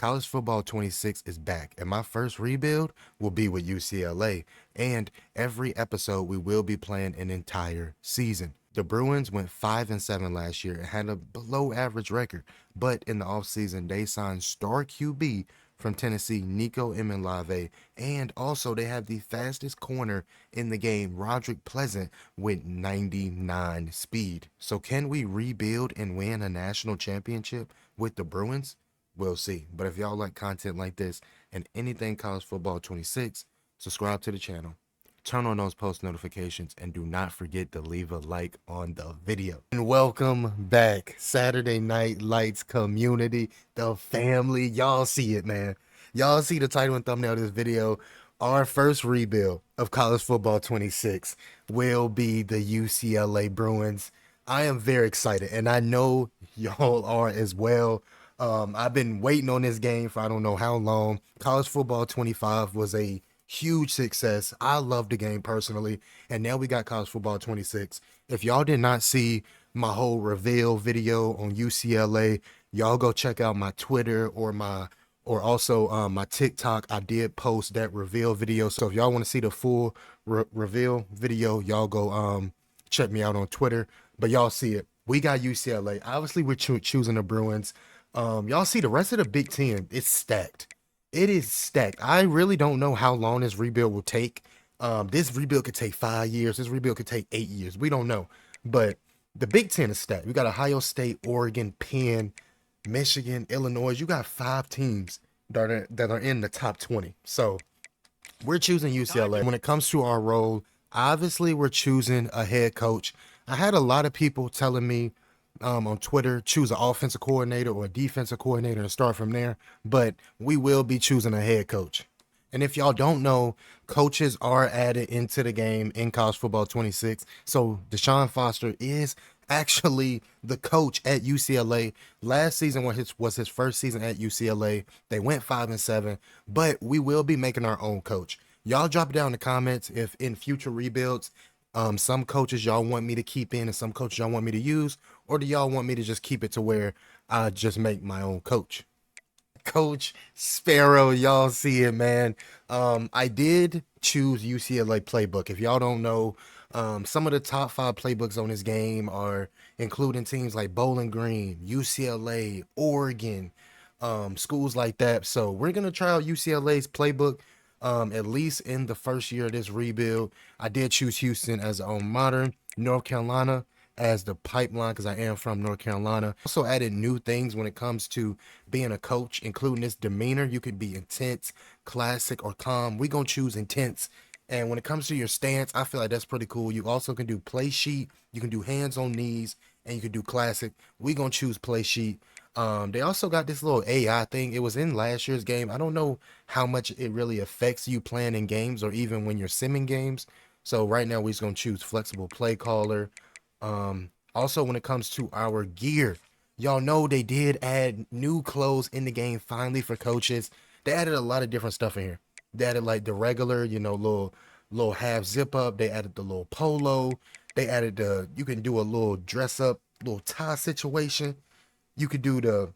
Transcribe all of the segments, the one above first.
College Football 26 is back, and my first rebuild will be with UCLA. And every episode, we will be playing an entire season. The Bruins went 5-7 last year and had a below average record, but in the offseason, they signed star QB from Tennessee, Nico Emenlave, and also they have the fastest corner in the game, Roderick Pleasant, with 99 speed. So can we rebuild and win a national championship with the Bruins? We'll see. But if y'all like content like this and anything College Football 26, subscribe to the channel, turn on those post notifications, and do not forget to leave a like on the video. And welcome back, Saturday Night Lights community, the family. Y'all see it, man. Y'all see the title and thumbnail of this video. Our first rebuild of College Football 26 will be the UCLA Bruins. I am very excited, and I know y'all are as well. I've been waiting on this game for I don't know how long. College Football 25 was a huge success. I love the game personally, and now we got College Football 26. If y'all did not see my whole reveal video on UCLA, y'all go check out my Twitter or also my TikTok. I did post that reveal video, so if y'all want to see the full reveal video, y'all go check me out on Twitter. But y'all see it. We got UCLA. Obviously, we're choosing the Bruins. Y'all see the rest of the Big Ten, it's stacked. It is stacked. I really don't know how long this rebuild will take. This rebuild could take 5 years. This rebuild could take 8 years. We don't know. But the Big Ten is stacked. We got Ohio State, Oregon, Penn, Michigan, Illinois. You got 5 teams that are in the top 20. So we're choosing UCLA. When it comes to our role, obviously we're choosing a head coach. I had a lot of people telling me on Twitter, choose an offensive coordinator or a defensive coordinator and start from there. But we will be choosing a head coach. And if y'all don't know, coaches are added into the game in College Football 26. So Deshaun Foster is actually the coach at UCLA. Last season was his first season at UCLA. They went 5-7, but we will be making our own coach. Y'all drop it down in the comments if in future rebuilds, some coaches y'all want me to keep in and some coaches y'all want me to use, or do y'all want me to just keep it to where I just make my own coach? Coach Sparrow, y'all see it, man. I did choose UCLA playbook. If y'all don't know, some of the top 5 playbooks on this game are including teams like Bowling Green, UCLA, Oregon, schools like that. So we're gonna try out UCLA's playbook. At least in the first year of this rebuild. I did choose Houston as our own modern, North Carolina as the pipeline because I am from North Carolina. Also added new things when it comes to being a coach, including this demeanor. You could be intense, classic, or calm. We're going to choose intense. And when it comes to your stance, I feel like that's pretty cool. You also can do play sheet. You can do hands on knees, and you can do classic. We're going to choose play sheet. They also got this little AI thing. It was in last year's game. I don't know how much it really affects you playing in games or even when you're simming games. So right now we're just going to choose flexible play caller. Also when it comes to our gear, y'all know they did add new clothes in the game finally for coaches. They added a lot of different stuff in here. They added like the regular, little half zip up. They added the little polo. They added you can do a little dress up, little tie situation. You could do the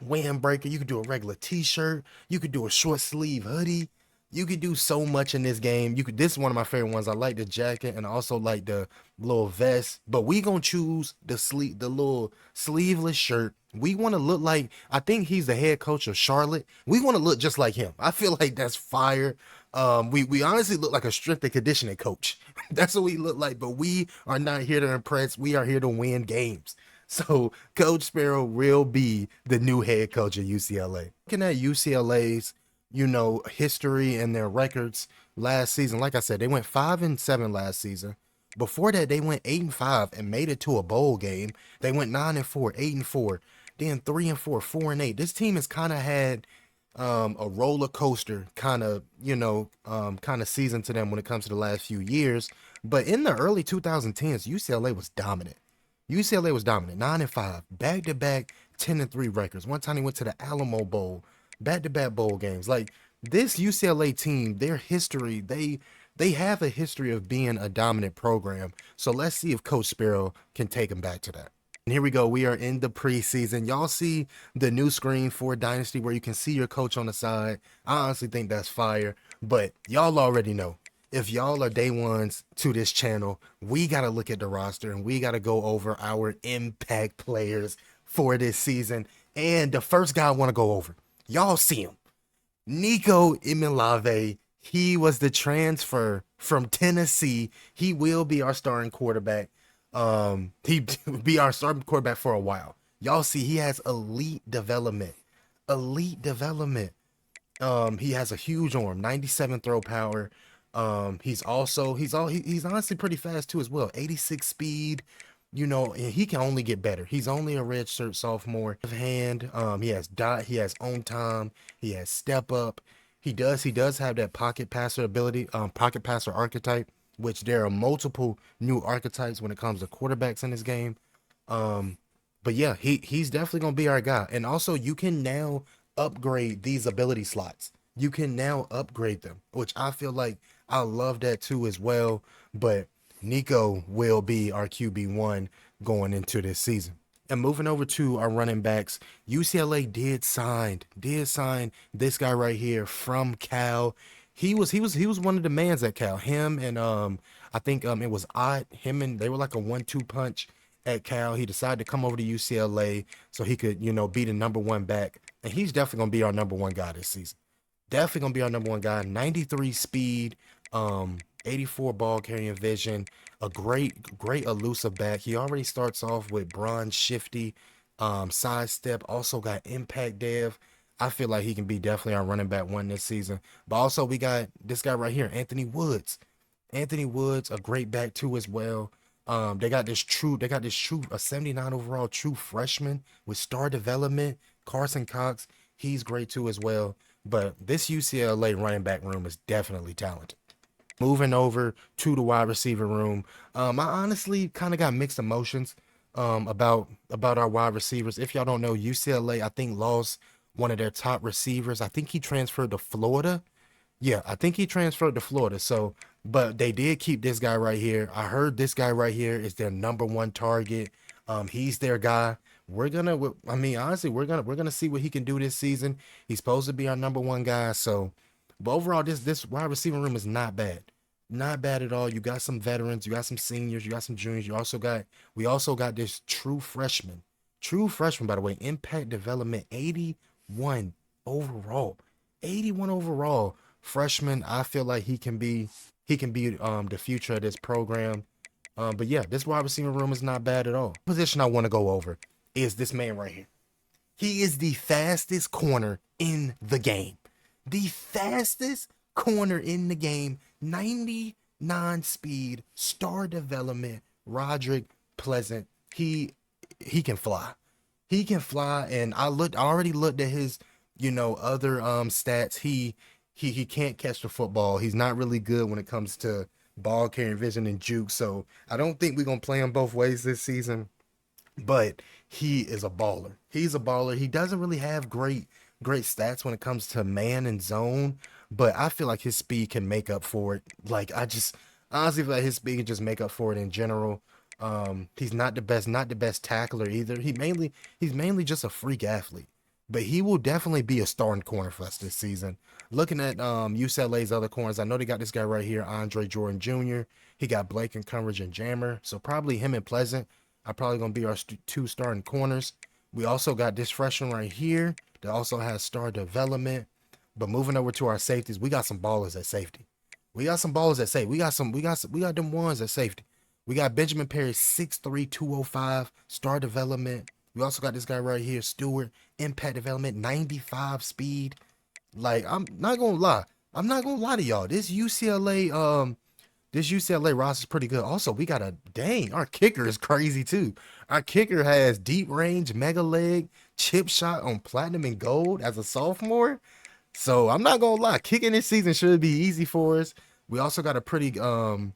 windbreaker. You could do a regular t-shirt. You could do a short sleeve hoodie. You could do so much in this game. This is one of my favorite ones. I like the jacket and I also like the little vest. But we gonna choose the little sleeveless shirt. We want to look like, I think he's the head coach of Charlotte. We want to look just like him. I feel like that's fire. We honestly look like a strength and conditioning coach. That's what we look like. But we are not here to impress. We are here to win games. So Coach Sparrow will be the new head coach at UCLA. Looking at UCLA's, history and their records last season, like I said, they went 5-7 last season. Before that, they went 8-5 and made it to a bowl game. They went 9-4, 8-4, then 3-4, 4-8. This team has kind of had a roller coaster kind of season to them when it comes to the last few years. But in the early 2010s, UCLA was dominant. 9-5, back-to-back 10-3 records. One time they went to the Alamo Bowl, back-to-back bowl games. Like this UCLA team, their history, they have a history of being a dominant program. So let's see if Coach Sparrow can take them back to that. And here we go. We are in the preseason. Y'all see the new screen for Dynasty where you can see your coach on the side. I honestly think that's fire. But y'all already know. If y'all are day ones to this channel, we got to look at the roster and we got to go over our impact players for this season. And the first guy I want to go over, y'all see him. Nico Imilave. He was the transfer from Tennessee. He will be our starting quarterback. He be our starting quarterback for a while. Y'all see he has elite development. Elite development. He has a huge arm, 97 throw power. He's honestly pretty fast too as well. 86 speed. You know, and he can only get better. He's only a redshirt sophomore. Hand, he has dot, he has on time, he has step up. He does have that pocket passer ability, pocket passer archetype, which there are multiple new archetypes when it comes to quarterbacks in this game. But yeah, he's definitely gonna be our guy. And also you can now upgrade these ability slots. You can now upgrade them, which I feel like I love that too as well. But Nico will be our QB1 going into this season. And moving over to our running backs, UCLA did sign this guy right here from Cal. He was one of the mans at Cal. Him and I think it was Ott. Him and they were like a 1-2 punch at Cal. He decided to come over to UCLA so he could, you know, be the #1 back. And he's definitely gonna be our #1 guy this season. Definitely gonna be our #1 guy. 93 speed, 84 ball carrying vision, a great elusive back. He already starts off with bronze shifty, sidestep, also got impact dev. I feel like he can be definitely our running back 1 this season. But also we got this guy right here, Anthony Woods. Anthony Woods, a great back too as well. They got this true, a 79 overall true freshman with star development, Carson Cox. He's great too as well. But this UCLA running back room is definitely talented. Moving over to the wide receiver room, I honestly kind of got mixed emotions about our wide receivers. If y'all don't know, UCLA, I think, lost one of their top receivers. I think he transferred to Florida. Yeah, I think he transferred to Florida. So, but they did keep this guy right here. I heard this guy right here is their #1 target. He's their guy. Honestly, we're gonna see what he can do this season. He's supposed to be our #1 guy. So, but overall, this wide receiver room is not bad. Not bad at all. You got some veterans, you got some seniors, you got some juniors. We also got this true freshman. True freshman, by the way, impact development, 81 overall. 81 overall freshman. I feel like he can be the future of this program. But yeah, this wide receiver room is not bad at all. Position I want to go over is this man right here. He is the fastest corner in the game. The fastest corner in the game, 99 speed, star development, Roderick Pleasant. He can fly. He can fly, and I already looked at his, you know, other stats. He can't catch the football. He's not really good when it comes to ball carrying vision and juke. So I don't think we're gonna play him both ways this season. But he is a baller. He's a baller. He doesn't really have great stats when it comes to man and zone, but I feel like his speed can make up for it. Like I just honestly feel like his speed can just make up for it in general. He's not the best tackler either. He's mainly just a freak athlete. But he will definitely be a starting corner for us this season. Looking at UCLA's other corners, I know they got this guy right here, Andre Jordan Jr. He got Blake and Coverage and Jammer. So probably him and Pleasant are probably going to be our 2 starting corners. We also got this freshman right here that also has star development. But moving over to our safeties, we got some ballers at safety. We got them ones at safety. We got Benjamin Perry, 6'3", 205, star development. We also got this guy right here, Stewart, impact development, 95 speed. Like, I'm not gonna lie to y'all. This UCLA roster is pretty good. Also, we got our kicker is crazy too. Our kicker has deep range, mega leg, chip shot on platinum and gold as a sophomore. So I'm not gonna lie, kicking this season should be easy for us. We also got a pretty good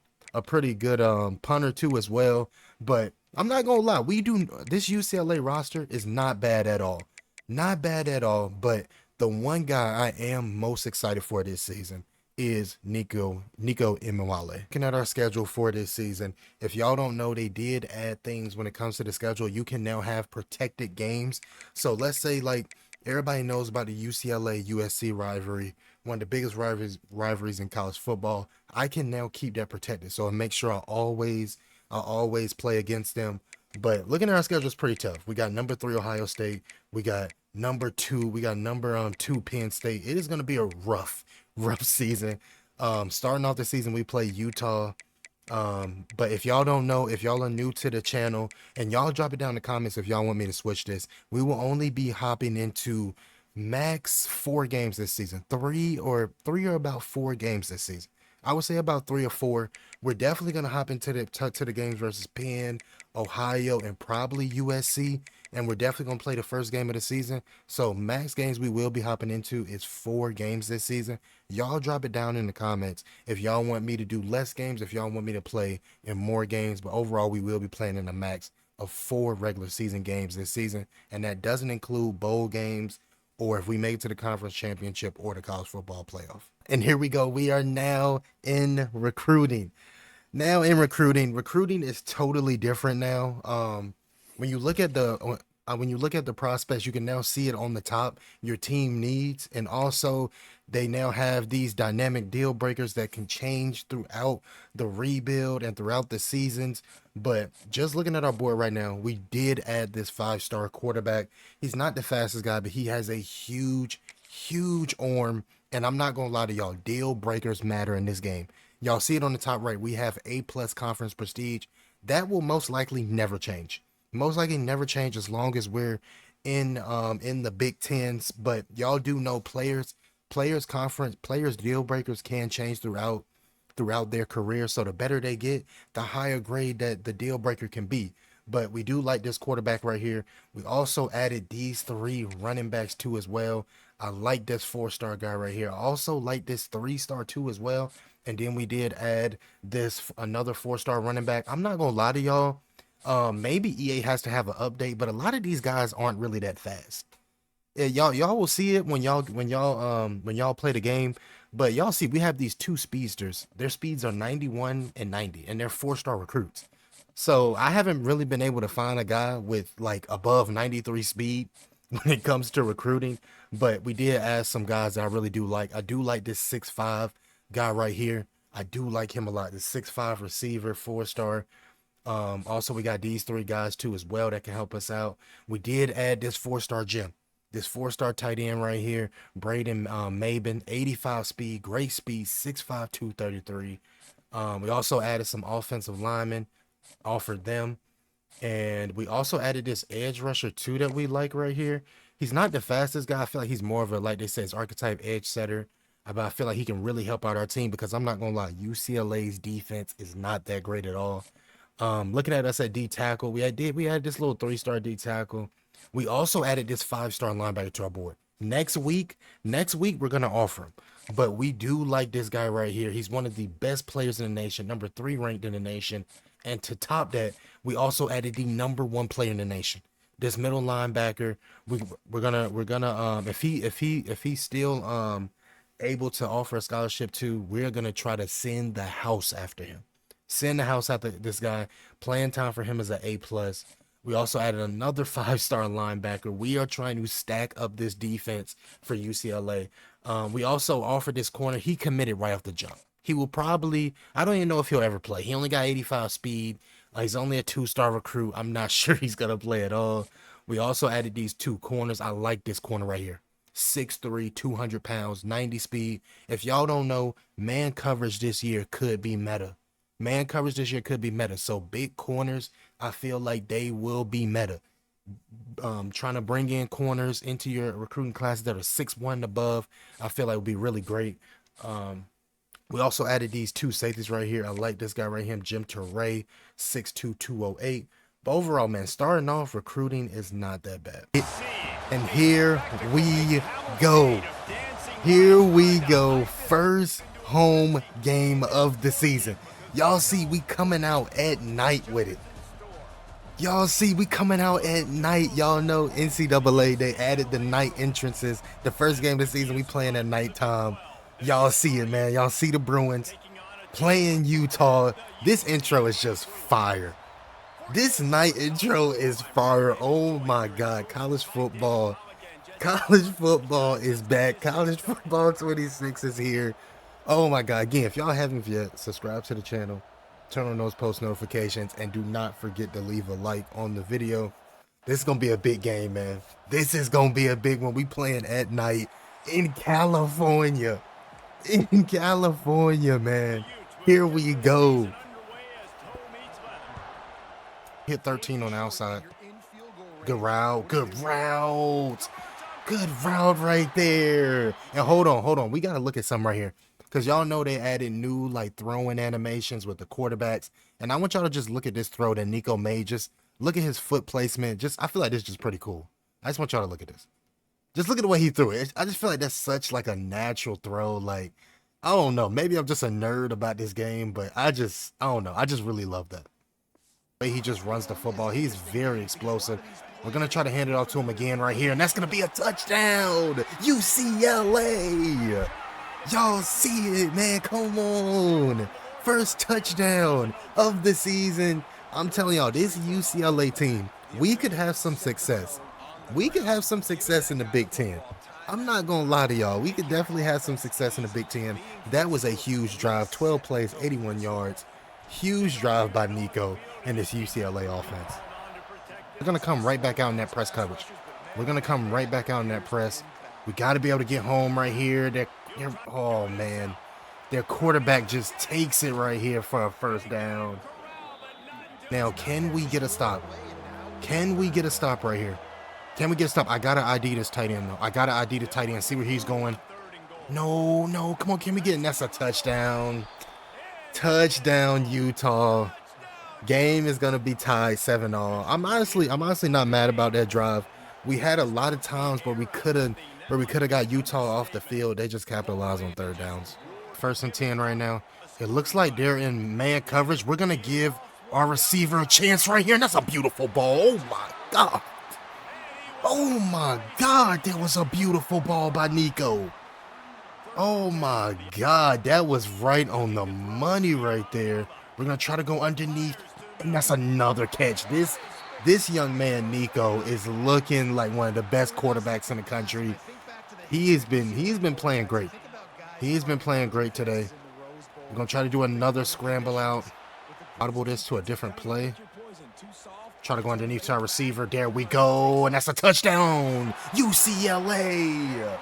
punter too as well. But I'm not gonna lie, this UCLA roster is not bad at all. Not bad at all. But the one guy I am most excited for this season is Nico Imawale. Looking at our schedule for this season, if y'all don't know, they did add things when it comes to the schedule. You can now have protected games. So let's say like everybody knows about the UCLA USC rivalry, one of the biggest rivalries in college football. I can now keep that protected, so I make sure I always play against them. But looking at our schedule is pretty tough. We got number 3 Ohio State. We got number 2. We got number 2 Penn State. It is going to be a rough season. Starting off the season, we play Utah. But if y'all don't know, if y'all are new to the channel, and y'all drop it down in the comments if y'all want me to switch this, we will only be hopping into max 4 games this season. 3 or about 4 games this season. I would say about 3 or 4. We're definitely gonna hop into the games versus Penn, Ohio, and probably USC. And we're definitely gonna play the first game of the season. So max games we will be hopping into is 4 games this season. Y'all drop it down in the comments if y'all want me to do less games, if y'all want me to play in more games. But overall, we will be playing in a max of 4 regular season games this season, and that doesn't include bowl games or if we make it to the conference championship or the college football playoff. And here we go. We are now in recruiting. Recruiting is totally different now. When you look at the prospects, you can now see it on the top, your team needs, and also they now have these dynamic deal breakers that can change throughout the rebuild and throughout the seasons. But just looking at our board right now, we did add this 5-star quarterback. He's not the fastest guy, but he has a huge arm. And I'm not gonna lie to y'all, deal breakers matter in this game. Y'all see it on the top right. We have A+ conference prestige. That will most likely never change. Most likely never change as long as we're in the Big Tens. But y'all do know players deal breakers can change throughout their career. So the better they get, the higher grade that the deal breaker can be. But we do like this quarterback right here. We also added these 3 running backs too as well. I like this 4-star guy right here. I also like this 3-star too as well. And then we did add this another 4-star running back. I'm not gonna lie to y'all. Maybe EA has to have an update, but a lot of these guys aren't really that fast. Yeah, y'all will see it when y'all play the game. But y'all see we have these 2 speedsters. Their speeds are 91 and 90, and they're 4-star recruits. So I haven't really been able to find a guy with like above 93 speed when it comes to recruiting, but we did add some guys that I really do like. I do like this 6'5" guy right here. I do like him a lot. This 6'5" receiver, 4-star. Also we got these 3 guys too as well that can help us out. We did add this 4-star gem. This 4-star tight end right here, Braden Maben, 85 speed, great speed, 6'5", 233. We also added some offensive linemen, offered them. And we also added this edge rusher too that we like right here. He's not the fastest guy. I feel like he's more of a, like they say, it's archetype edge setter. But I feel like he can really help out our team because I'm not going to lie, UCLA's defense is not that great at all. Looking at us at D tackle, we had this little 3-star D tackle. We also added this 5-star linebacker to our board. Next week, we're going to offer him. But we do like this guy right here. He's one of the best players in the nation, number 3 ranked in the nation. And to top that, we also added the number 1 player in the nation. This middle linebacker, we're gonna if he's still able to offer a scholarship to, we're gonna try to send the house after him. Send the house after this guy. Playing time for him is an A+. We also added another 5-star linebacker. We are trying to stack up this defense for UCLA. We also offered this corner. He committed right off the jump. He will probably, I don't even know if he'll ever play. He only got 85 speed. He's only a 2-star recruit. I'm not sure he's going to play at all. We also added these 2 corners. I like this corner right here. 6'3", 200 pounds, 90 speed. If y'all don't know, man coverage this year could be meta. So big corners, I feel like they will be meta. Trying to bring in corners into your recruiting classes that are 6'1" and above, I feel like would be really great. We also added these 2 safeties right here. I like this guy right here, Jim Teray, 6'2", 208. But overall, man, starting off, recruiting is not that bad. And here we go. First home game of the season. Y'all see we coming out at night with it. Y'all know NCAA, they added the night entrances. The first game of the season, we playing at nighttime. Y'all see it, man. Y'all see the Bruins playing Utah. This intro is just fire. This night intro is fire. Oh my God. College football. College football is back. College football 26 is here. Oh my God. Again, if y'all haven't yet, subscribe to the channel. Turn on those post notifications. And do not forget to leave a like on the video. This is going to be a big game, man. This is going to be a big one. We playing at night in California. In California, man. Here we go. Hit 13 on the outside. Good route. Good route. Good route right there. And hold on. We got to look at something right here. Because y'all know they added new like throwing animations with the quarterbacks. And I want y'all to just look at this throw that Nico made. Just look at his foot placement. I feel like this is just pretty cool. I just want y'all to look at this. Just look at the way he threw it. I just feel like that's such like a natural throw. Like, I don't know. Maybe I'm just a nerd about this game, but I don't know. I just really love that. The way he just runs the football. He's very explosive. We're going to try to hand it off to him again right here, and that's going to be a touchdown. UCLA. Y'all see it, man. Come on. First touchdown of the season. I'm telling y'all, this UCLA team, we could have some success. We could have some success in the Big Ten. I'm not going to lie to y'all. We could definitely have some success in the Big Ten. That was a huge drive. 12 plays, 81 yards. Huge drive by Nico and this UCLA offense. We're going to come right back out in that press coverage. We're going to come right back out in that press. We got to be able to get home right here. Oh, man. Their quarterback just takes it right here for a first down. Now, can we get a stop? Can we get a stop right here? Can we get a stop? I got to ID this tight end, though. I got to ID the tight end, see where he's going. No. Come on, can we get it? That's a touchdown. Touchdown, Utah. Game is going to be tied 7-all. I'm honestly not mad about that drive. We had a lot of times where we could have got Utah off the field. They just capitalized on third downs. 1st and 10 right now. It looks like they're in man coverage. We're going to give our receiver a chance right here, and that's a beautiful ball. Oh, my God. Oh, my God. That was a beautiful ball by Nico. Oh, my God. That was right on the money right there. We're going to try to go underneath, and that's another catch. This young man, Nico, is looking like one of the best quarterbacks in the country. He's been playing great. He's been playing great today. We're going to try to do another scramble out. Audible this to a different play. Try to go underneath to our receiver. There we go. And that's a touchdown. UCLA.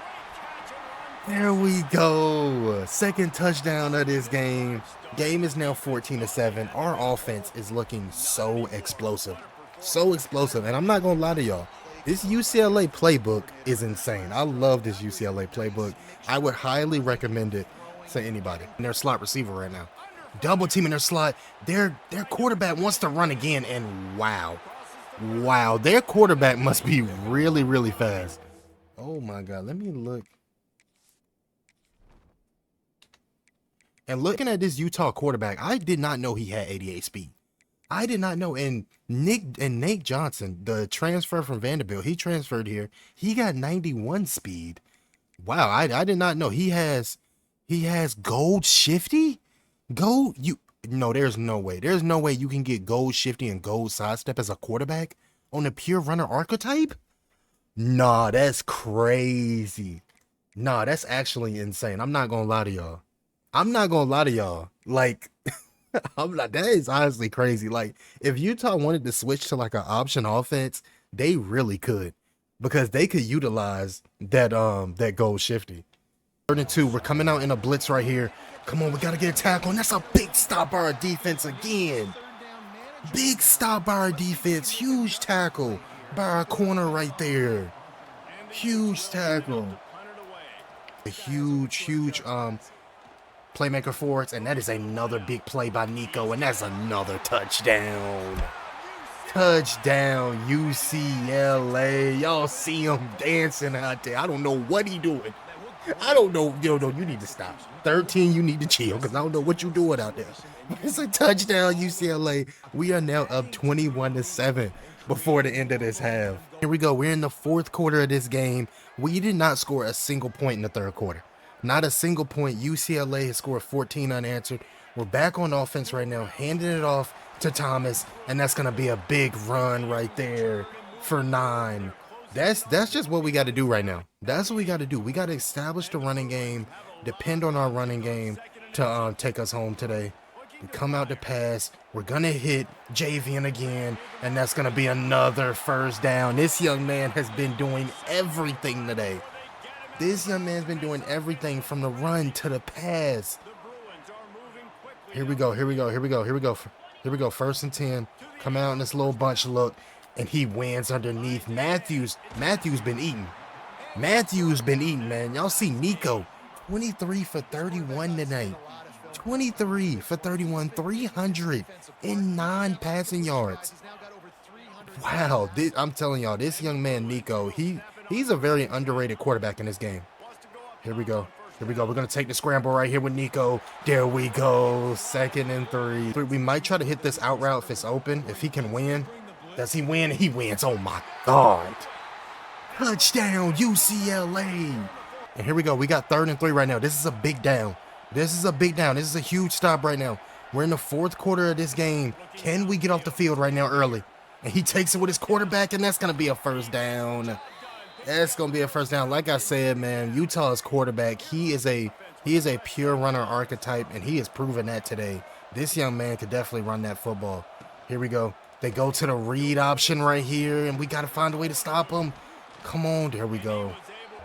There we go. Second touchdown of this game. Game is now 14-7. Our offense is looking so explosive. So explosive. And I'm not going to lie to y'all. This UCLA playbook is insane. I love this UCLA playbook. I would highly recommend it to anybody. And their slot receiver right now. Double team in their slot. Their quarterback wants to run again, and wow, their quarterback must be really, really fast. Oh my God, let me look. And looking at this Utah quarterback, I did not know he had 88 speed. I did not know. And Nate Johnson, the transfer from Vanderbilt, he transferred here. He got 91 speed. Wow, I did not know he has gold shifty. No, there's no way. There's no way you can get gold shifty and gold sidestep as a quarterback on a pure runner archetype. Nah, that's crazy. Nah, that's actually insane. I'm not gonna lie to y'all. Like, that is honestly crazy. Like, if Utah wanted to switch to like an option offense, they really could, because they could utilize that gold shifty. 3rd and 2, we're coming out in a blitz right here. Come on, we got to get a tackle, and that's a big stop by our defense again. Big stop by our defense. Huge tackle by our corner right there. Huge tackle. A huge playmaker for us, and that is another big play by Nico, and that's another touchdown. Touchdown, UCLA. Y'all see him dancing out there. I don't know what he doing. I don't know. You need to stop. 13, you need to chill, because I don't know what you doing out there. It's a touchdown, UCLA. We are now up 21-7 before the end of this half. Here we go. We're in the 4th quarter of this game. We did not score a single point in the 3rd quarter. Not a single point. UCLA has scored 14 unanswered. We're back on offense right now, handing it off to Thomas, and that's going to be a big run right there for 9. That's just what we got to do right now. That's what we got to do. We got to establish the running game, depend on our running game to take us home today. We come out to pass. We're going to hit Javian again, and that's going to be another first down. This young man has been doing everything today. This young man's been doing everything from the run to the pass. Here we go. First and 10. Come out in this little bunch look, and he wins underneath. Matthews been eating. Man. Y'all see Nico, 23 for 31 tonight. 23 for 31, 309 passing yards. Wow, I'm telling y'all, this young man, Nico, he's a very underrated quarterback in this game. Here we go. We're going to take the scramble right here with Nico. There we go. 2nd and 3. We might try to hit this out route if it's open, if he can win. Does he win? He wins. Oh, my God. Touchdown, UCLA. And here we go. We got 3rd and 3 right now. This is a big down. This is a huge stop right now. We're in the 4th quarter of this game. Can we get off the field right now early? And he takes it with his quarterback, and that's going to be a first down. Like I said, man, Utah's quarterback, he is a pure runner archetype, and he has proven that today. This young man could definitely run that football. Here we go. They go to the read option right here, and we got to find a way to stop him. Come on, there we go.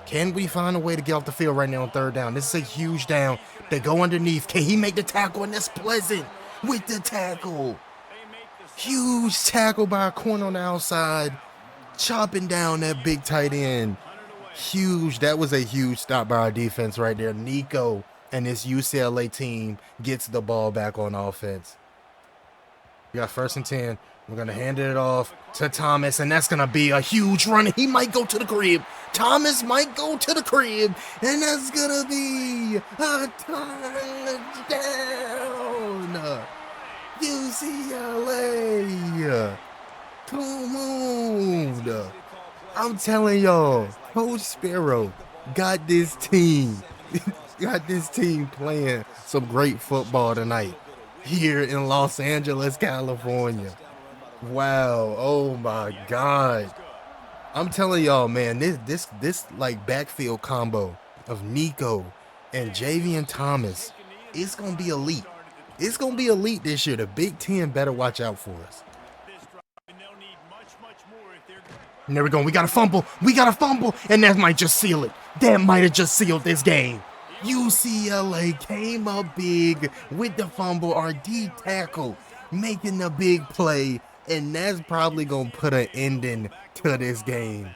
Can we find a way to get off the field right now on 3rd down? This is a huge down. They go underneath. Can he make the tackle? And that's Pleasant with the tackle. Huge tackle by a corner on the outside. Chopping down that big tight end. Huge. That was a huge stop by our defense right there. Nico and this UCLA team gets the ball back on offense. We got 1st and 10. We're going to hand it off to Thomas, and that's going to be a huge run. He might go to the crib. Thomas might go to the crib, and that's going to be a touchdown. UCLA. Come on. I'm telling y'all, Coach Sparrow got this team playing some great football tonight here in Los Angeles, California. Wow. Oh my God. I'm telling y'all, man, this like backfield combo of Nico and Javian Thomas, it's going to be elite. It's going to be elite this year. The Big Ten better watch out for us. And there we go. We got a fumble. And that might just seal it. That might have just sealed this game. UCLA came up big with the fumble. Our D tackle making the big play. And that's probably going to put an ending to this game.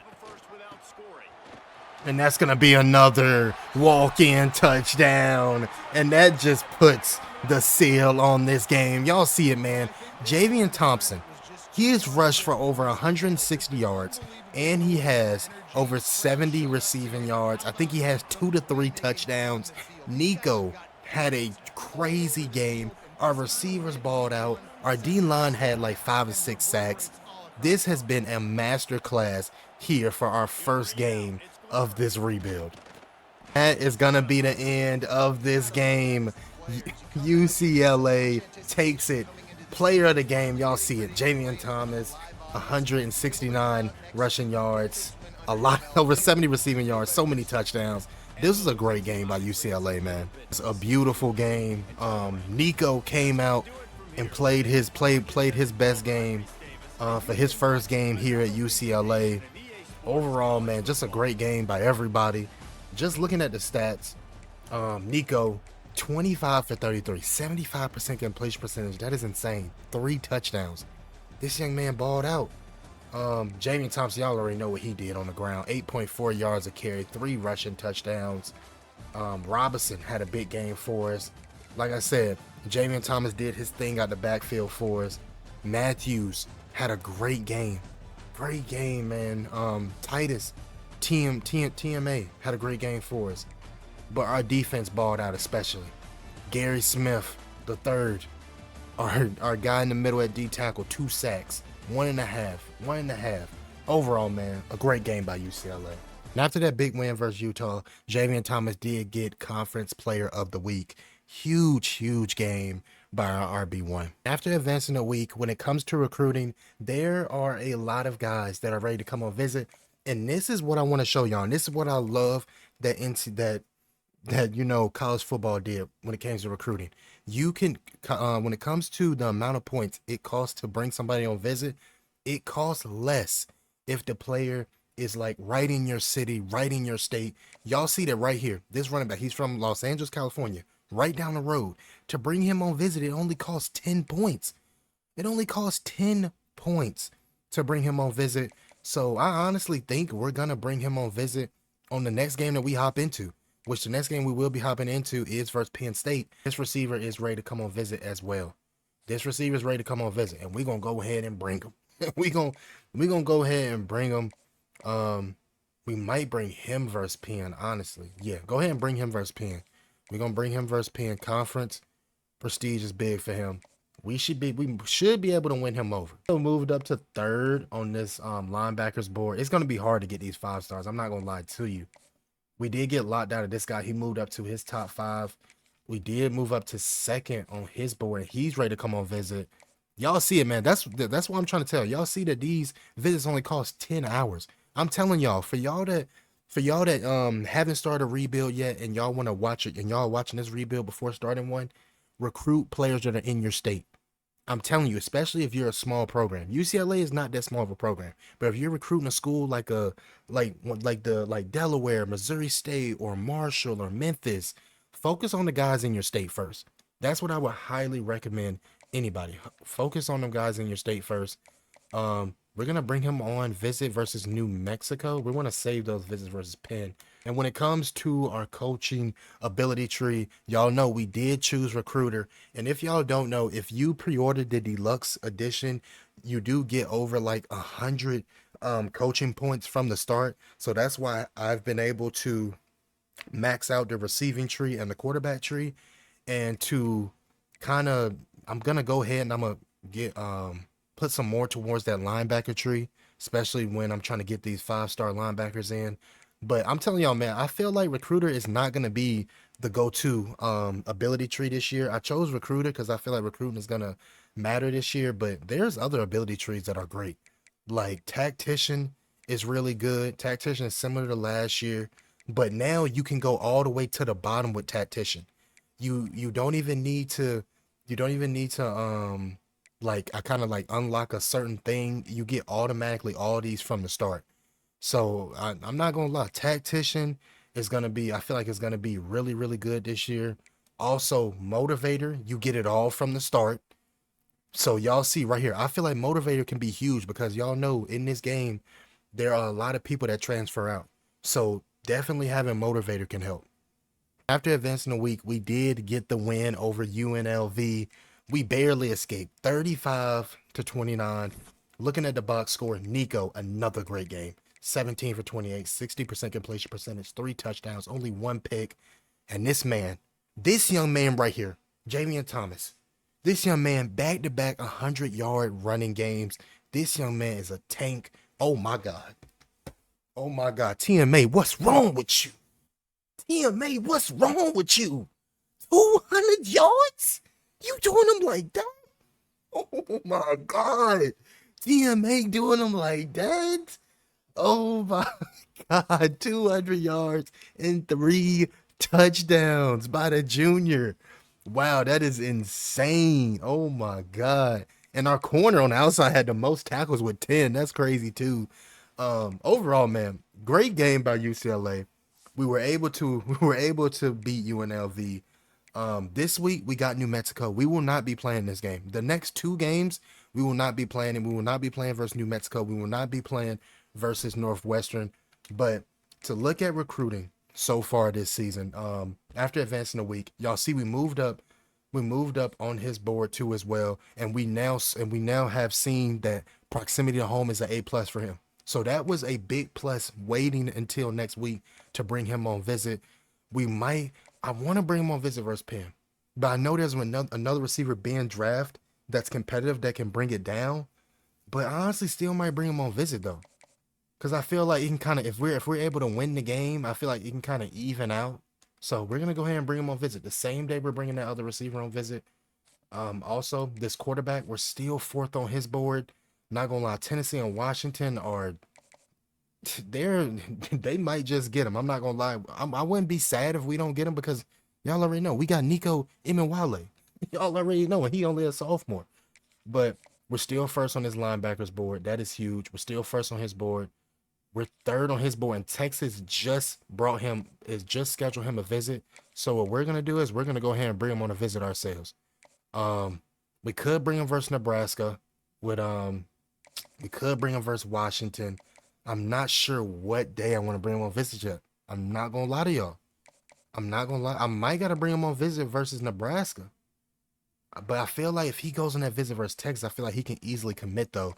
And that's going to be another walk-in touchdown. And that just puts the seal on this game. Y'all see it, man. Javian Thompson, he has rushed for over 160 yards. And he has over 70 receiving yards. I think he has 2 to 3 touchdowns. Nico had a crazy game. Our receivers balled out. Our D-line had like 5 or 6 sacks. This has been a masterclass here for our first game of this rebuild. That is going to be the end of this game. UCLA takes it. Player of the game, y'all see it. Javian Thomas, 169 rushing yards. Over 70 receiving yards. So many touchdowns. This was a great game by UCLA, man. It's a beautiful game. Nico came out and played his best game for his first game here at UCLA. Overall, man, just a great game by everybody. Just looking at the stats, Nico, 25 for 33, 75% completion percentage. That is insane. 3 touchdowns. This young man balled out. Javian Thompson, y'all already know what he did on the ground. 8.4 yards a carry, 3 rushing touchdowns. Robinson had a big game for us. Like I said, Javian Thomas did his thing out the backfield for us. Matthews had a great game. Great game, man. Titus, TMA had a great game for us. But our defense balled out especially. Gary Smith, the third. Our guy in the middle at D tackle, 2 sacks. 1.5. Overall, man, a great game by UCLA. And after that big win versus Utah, Javion Thomas did get Conference Player of the Week. Huge game by our RB1. After advancing a week, when it comes to recruiting, there are a lot of guys that are ready to come on visit. And this is what I want to show y'all. And this is what I love that college football did when it came to recruiting. You can when it comes to the amount of points it costs to bring somebody on visit, it costs less if the player is like right in your city, right in your state. Y'all see that right here. This running back, he's from Los Angeles, California, right down the road. To bring him on visit, it only costs 10 points. It only costs 10 points to bring him on visit. So I honestly think we're going to bring him on visit on the next game that we hop into, which the next game we will be hopping into is versus Penn State. This receiver is ready to come on visit as well. This receiver is ready to come on visit, and we're going to go ahead and bring him. we're gonna go ahead and bring him. We might bring him versus Penn, honestly. Yeah, go ahead and bring him versus Penn. We're gonna bring him versus Penn. Conference prestige is big for him. We should be able to win him over. So moved up to third on this linebackers board. It's gonna be hard to get these 5 stars. I'm not gonna lie to you. We did get locked out of this guy. He moved up to his top 5. We did move up to second on his board, and he's ready to come on visit. Y'all see it, man. That's what I'm trying to tell y'all. See that these visits only cost 10 hours. I'm telling y'all, for y'all that haven't started a rebuild yet and y'all want to watch it, and y'all watching this rebuild before starting one, recruit players that are in your state. I'm telling you, especially if you're a small program. UCLA is not that small of a program, but if you're recruiting a school like Delaware, Missouri State, or Marshall, or Memphis, focus on the guys in your state first. That's what I would highly recommend anybody. Focus on them guys in your state first. We're gonna bring him on visit versus New Mexico. We want to save those visits versus Penn. And when it comes to our coaching ability tree, y'all know we did choose recruiter. And if y'all don't know, if you pre-ordered the deluxe edition, you do get over like 100 coaching points from the start. So that's why I've been able to max out the receiving tree and the quarterback tree. And to kind of, I'm gonna go ahead and I'm gonna get put some more towards that linebacker tree, especially when I'm trying to get these 5-star linebackers in. But I'm telling y'all, man, I feel like recruiter is not gonna be the go-to ability tree this year. I chose recruiter because I feel like recruiting is gonna matter this year, but there's other ability trees that are great. Like tactician is really good. Tactician is similar to last year, but now you can go all the way to the bottom with tactician. You don't even need to like I kind of like unlock a certain thing. You get automatically all these from the start. So I'm not gonna lie, tactician is gonna be, I feel like it's gonna be really good this year. Also motivator, you get it all from the start. So y'all see right here, I feel like motivator can be huge because y'all know in this game there are a lot of people that transfer out. So definitely having motivator can help. After advancing a week, we did get the win over UNLV. We barely escaped, 35-29. Looking at the box score, Nico, another great game. 17 for 28, 60% completion percentage, 3 touchdowns, only 1 pick. And this young man right here, Javion Thomas, this young man, back-to-back 100-yard running games. This young man is a tank. Oh, my God. Oh, my God. TMA, what's wrong with you? TMA, what's wrong with you? 200 yards? You doing them like that? Oh my God. TMA doing them like that? Oh my God. 200 yards and 3 touchdowns by the junior. Wow, that is insane. Oh my God. And our corner on the outside had the most tackles with 10. That's crazy too. Overall, man, great game by UCLA. We were able to beat UNLV. This week we got New Mexico. We will not be playing this game. The next 2 games we will not be playing, and we will not be playing versus New Mexico. We will not be playing versus Northwestern. But to look at recruiting so far this season, after advancing a week, y'all see we moved up on his board too as well, and we now have seen that proximity to home is an A+ for him. So that was a big plus waiting until next week to bring him on visit. I want to bring him on visit versus Penn, but I know there's another receiver being drafted that's competitive that can bring it down. But I honestly still might bring him on visit though. Because I feel like he can kind of, if we're able to win the game, I feel like it can kind of even out. So we're gonna go ahead and bring him on visit the same day we're bringing that other receiver on visit. Also, this quarterback, we're still fourth on his board. Not gonna lie, Tennessee and Washington are they're they might just get him. I'm not gonna lie. I wouldn't be sad if we don't get him because y'all already know we got Nico Emenwale. Y'all already know, and he only a sophomore. But we're still first on his linebackers board. That is huge. We're still first on his board. We're third on his board, and Texas just scheduled him a visit. So what we're gonna do is we're gonna go ahead and bring him on a visit ourselves. Um, we could bring him versus Nebraska. With we could bring him versus Washington. I'm not sure what day I want to bring him on visit yet. I'm not gonna lie to y'all. I'm not gonna lie. I might gotta bring him on visit versus Nebraska. But I feel like if he goes on that visit versus Texas, I feel like he can easily commit though.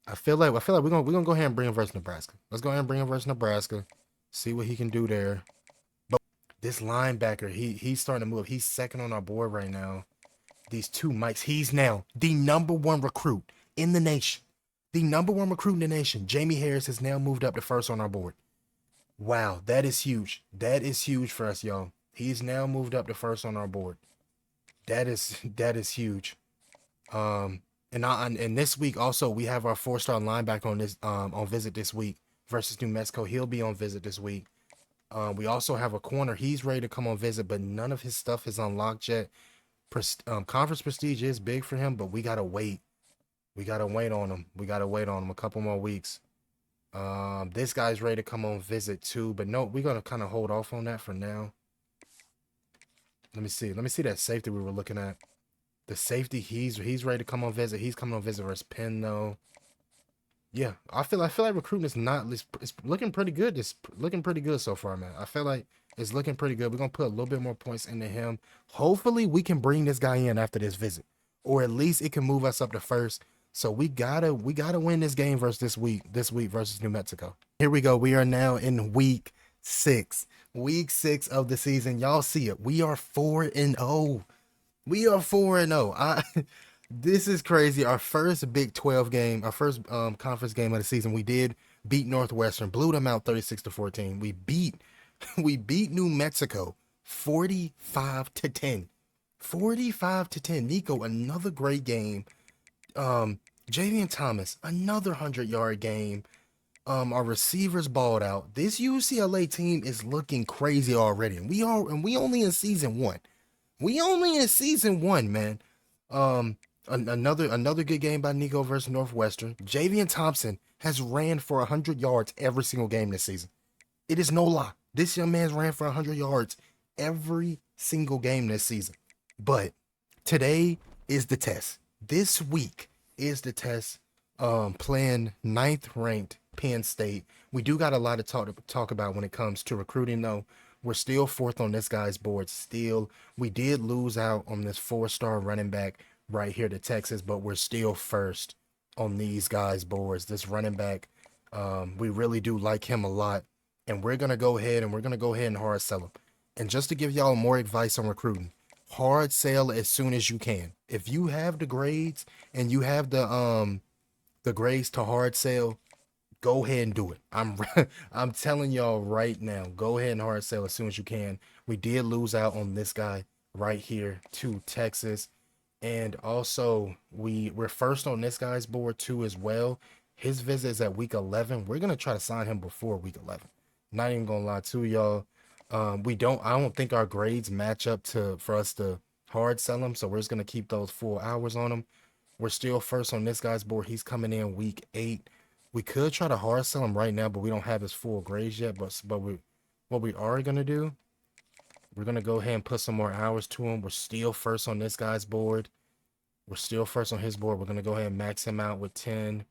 I feel like we're gonna go ahead and bring him versus Nebraska. Let's go ahead and bring him versus Nebraska. See what he can do there. But this linebacker, he's starting to move. He's second on our board right now. These two mics. He's now the number one recruit in the nation. The number one recruit in the nation. Jamie Harris has now moved up to first on our board. Wow, that is huge. That is huge for us, y'all. He's now moved up to first on our board. That is huge. And this week also we have our 4-star linebacker on visit this week versus New Mexico. He'll be on visit this week. We also have a corner. He's ready to come on visit, but none of his stuff is unlocked yet. Conference prestige is big for him, but we gotta wait. We gotta wait on him. We gotta wait on him a couple more weeks. This guy's ready to come on visit too, but no, we're gonna kind of hold off on that for now. Let me see. Let me see that safety we were looking at. The safety, he's ready to come on visit. He's coming on visit versus Penn though. Yeah, I feel like recruiting is not it's looking pretty good. It's looking pretty good so far, man. I feel like it's looking pretty good. We're gonna put a little bit more points into him. Hopefully, we can bring this guy in after this visit, or at least it can move us up to first. So we gotta win this game versus this week versus New Mexico. Here we go. We are now in week 6 of the season. Y'all see it. We are 4-0. We are 4-0. This is crazy. Our first Big 12 game, our first conference game of the season, we did beat Northwestern, blew them out 36-14. We beat New Mexico 45-10. 45-10. Nico, another great game. Javian Thomas, another 100-yard game. Our receivers balled out. This UCLA team is looking crazy already. And we only in season 1. We only in season 1, man. Another good game by Nico versus Northwestern. Javian Thompson has ran for 100 yards every single game this season. It is no lie. This young man's ran for 100 yards every single game this season. But today is the test. This week is the test. Playing 9th ranked Penn State. We do got a lot to talk about when it comes to recruiting though. We're still 4th on this guy's board. Still, we did lose out on this 4-star running back right here to Texas, but we're still first on these guys' boards. This running back, we really do like him a lot, and we're gonna go ahead and hard sell him. And just to give y'all more advice on recruiting, hard sell as soon as you can. If you have the grades and you have the grades to hard sell, go ahead and do it. I'm telling y'all right now, go ahead and hard sell as soon as you can. We did lose out on this guy right here to Texas. And also we're first on this guy's board too as well. His visit is at week 11. We're gonna try to sign him before week 11. Not even gonna lie to y'all. I don't think our grades match up for us to hard sell him. So we're just gonna keep those full hours on him. We're still first on this guy's board. He's coming in week 8. We could try to hard sell him right now, but we don't have his full grades yet. But what we are gonna do, we're gonna go ahead and put some more hours to him. We're still first on this guy's board. We're still first on his board. We're gonna go ahead and max him out with 10.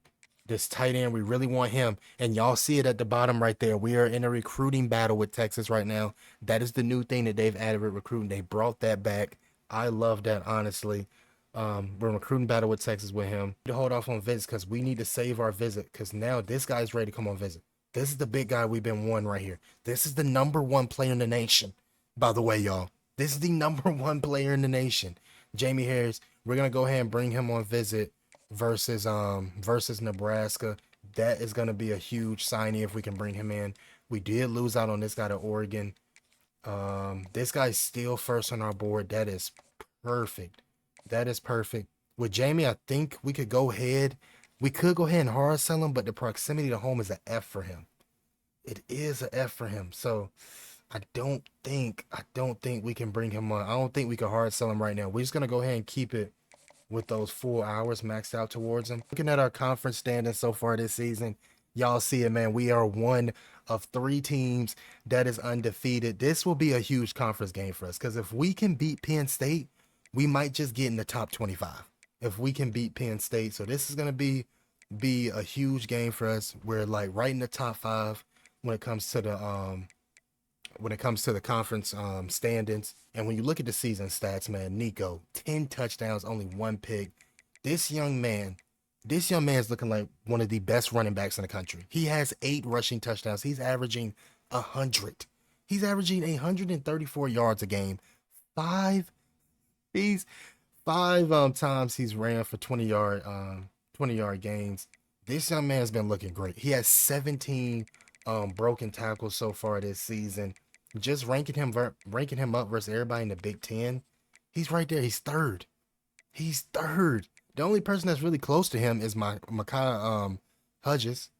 This tight end, we really want him. And y'all see it at the bottom right there. We are in a recruiting battle with Texas right now. That is the new thing that they've added with recruiting. They brought that back. I love that, honestly. We're in a recruiting battle with Texas with him. To hold off on visits because we need to save our visit because now this guy's ready to come on visit. This is the big guy we've been wanting right here. This is the number 1 player in the nation, by the way, y'all. This is the number 1 player in the nation. Jamie Harris. We're gonna go ahead and bring him on visit versus Nebraska. That is going to be a huge signing if we can bring him in. We did lose out on this guy to Oregon. This guy's still first on our board. That is perfect. That is perfect. With Jamie, I think we could go ahead. We could go ahead and hard sell him, but the proximity to home is an F for him. It is an F for him. So I don't think we can bring him on. I don't think we can hard sell him right now. We're just gonna go ahead and keep it with those full hours maxed out towards him. Looking at our conference standings so far this season, y'all see it, man. We are one of 3 teams that is undefeated. This will be a huge conference game for us because if we can beat Penn State, we might just get in the top 25. If we can beat Penn State, so this is gonna be a huge game for us. We're like right in the top 5 when it comes to the conference standings. And when you look at the season stats, man, Nico, 10 touchdowns, only 1 pick. This young man is looking like one of the best running backs in the country. He has 8 rushing touchdowns. He's averaging 100. He's averaging 134 yards a game. Five times he's ran for 20-yard gains. This young man has been looking great. He has 17 broken tackles so far this season. Just ranking him up versus everybody in the Big Ten, he's right there. He's third. The only person that's really close to him is Micaiah Hudges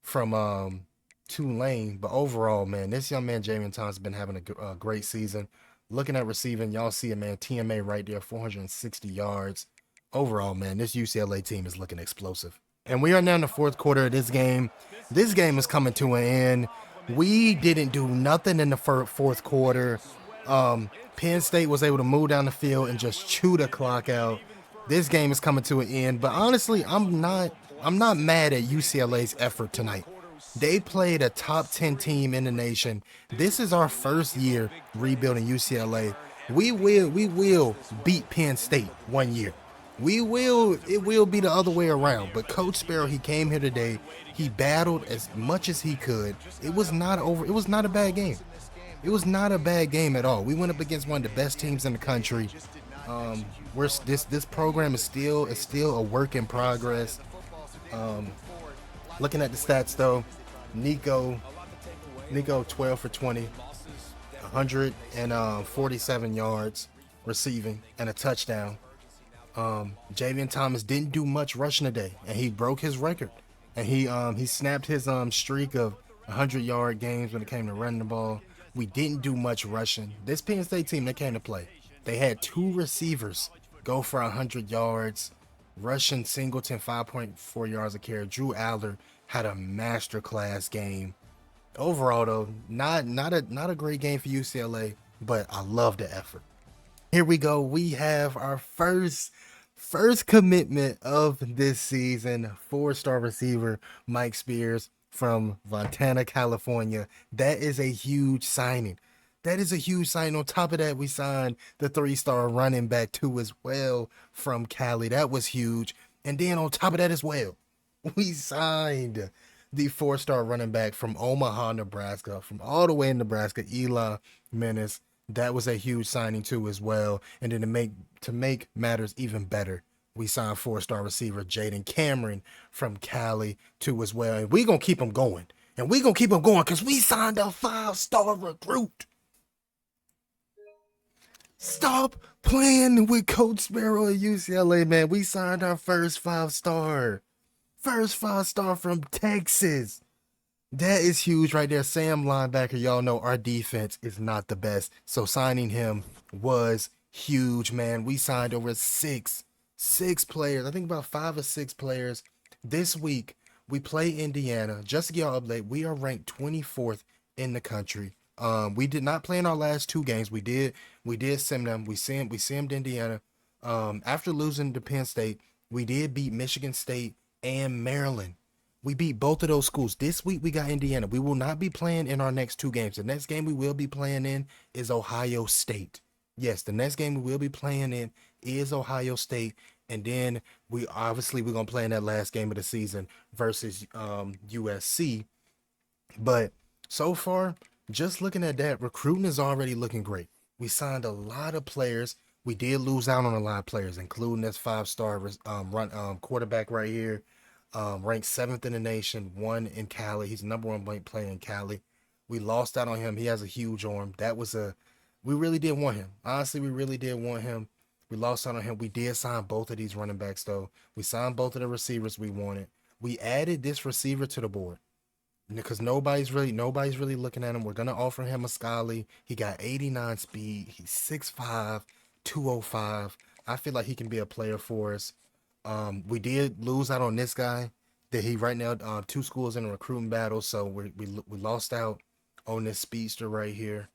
from Tulane. But overall, man, this young man Jamian Thomas has been having a great season. Looking at receiving, y'all see it, man. TMA right there, 460 yards. Overall, man, this UCLA team is looking explosive. And we are now in the 4th quarter of this game. This game is coming to an end. We didn't do nothing in the 4th quarter. Penn State was able to move down the field and just chew the clock out. This game is coming to an end. But honestly, I'm not mad at UCLA's effort tonight. They played a top 10 team in the nation. This is our first year rebuilding UCLA. We will beat Penn State one year. It will be the other way around. But Coach Sparrow, he came here today. He battled as much as he could. It was not a bad game. It was not a bad game at all. We went up against one of the best teams in the country. This program is still a work in progress. Looking at the stats though, Nico 12 for 20, 147 yards receiving and a touchdown. Jamian Thomas didn't do much rushing today, and he broke his record. And he snapped his streak of 100-yard games when it came to running the ball. We didn't do much rushing. This Penn State team, they came to play. They had 2 receivers go for 100 yards. Rushing Singleton 5.4 yards a carry. Drew Aller had a masterclass game. Overall, though, not a great game for UCLA, but I love the effort. Here we go. We have our first commitment of this season. 4-star receiver Mike Spears from Fontana, California. That is a huge signing. On top of that, we signed the 3-star running back too as well from Cali. That was huge. And then on top of that as well, we signed the 4-star running back from Omaha, Nebraska, from all the way in Nebraska, Eli Menace. That was a huge signing too as well. And then to make matters even better, we signed 4-star receiver Jaden Cameron from Cali too as well. And we're going to keep him going. And we're going to keep him going because we signed a 5-star recruit. Stop playing with Coach Sparrow at UCLA, man. We signed our first 5-star. First 5-star from Texas. That is huge right there. Sam linebacker, y'all know our defense is not the best. So signing him was huge, man. We signed over six players. I think about 5 or 6 players. This week, we play Indiana. Just to get y'all update, we are ranked 24th in the country. We did not play in our last 2 games. We did sim them. We simmed Indiana. After losing to Penn State, we did beat Michigan State and Maryland. We beat both of those schools. This week we got Indiana. We will not be playing in our next 2 games. The next game we will be playing in is Ohio State. Yes, the next game we will be playing in is Ohio State. And then we're going to play in that last game of the season versus USC. But so far, just looking at that, recruiting is already looking great. We signed a lot of players. We did lose out on a lot of players, including this 5-star quarterback right here. ranked 7th in the nation, one in Cali. He's the number one ranked player in Cali. We lost out on him. He has a huge arm. We really did want him. Honestly, we really did want him. We lost out on him. We did sign both of these running backs though. We signed both of the receivers we wanted. We added this receiver to the board because nobody's really looking at him. We're gonna offer him a Scully. He got 89 speed. He's 6'5", 205. I feel like he can be a player for us. We did lose out on this guy. That he right now 2 schools in a recruiting battle, so we lost out on this speedster right here.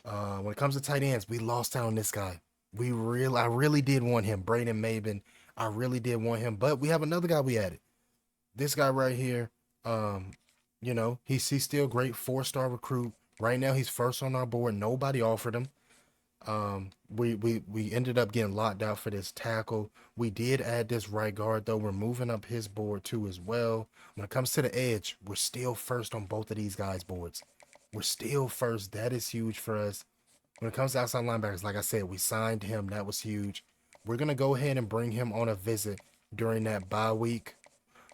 When it comes to tight ends, we lost out on this guy. I really did want him, Braden Maben. I really did want him, but we have another guy we added. This guy right here. He's still great, 4-star recruit. Right now, he's first on our board. Nobody offered him. We ended up getting locked out for this tackle. We did add this right guard though. We're moving up his board too as well. When it comes to the edge, we're still first on both of these guys' boards. We're still first. That is huge for us. When it comes to outside linebackers, like I said, we signed him. That was huge. We're gonna go ahead and bring him on a visit during that bye week.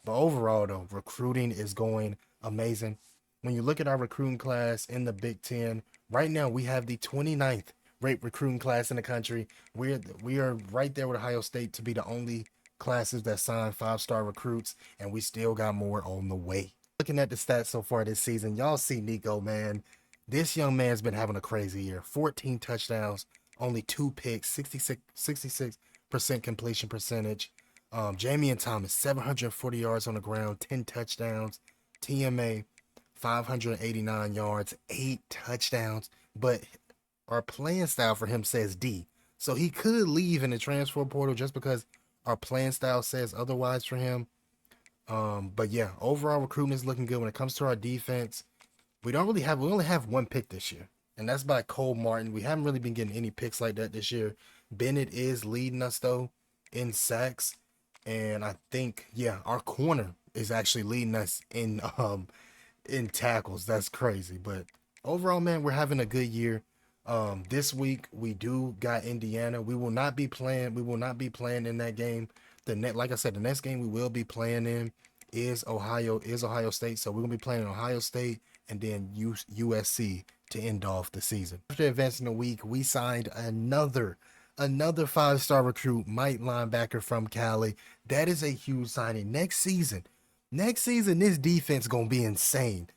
But overall though, recruiting is going amazing. When you look at our recruiting class in the Big Ten, right now we have the 29th rate recruiting class in the country. We are right there with Ohio State to be the only classes that sign 5-star recruits, and we still got more on the way. Looking at the stats so far this season, y'all see Nico, man. This young man's been having a crazy year. 14 touchdowns, only 2 picks, 66% completion percentage. Jamie and Thomas, 740 yards on the ground, 10 touchdowns. TMA, 589 yards, 8 touchdowns. But our playing style for him says D. So he could leave in the transfer portal just because our playing style says otherwise for him. But yeah, overall recruitment is looking good. When it comes to our defense, we only have 1 pick this year, and that's by Cole Martin. We haven't really been getting any picks like that this year. Bennett is leading us though in sacks, and I think our corner is actually leading us in tackles. That's crazy. But overall, man, we're having a good year. This week we do got Indiana. We will not be playing in that game. Like I said, the next game we will be playing in is Ohio State. So we're gonna be playing Ohio State and then USC to end off the season. After advancing the week, we signed another 5-star recruit, Mike linebacker from Cali. That is a huge signing. Next season, this defense gonna be insane.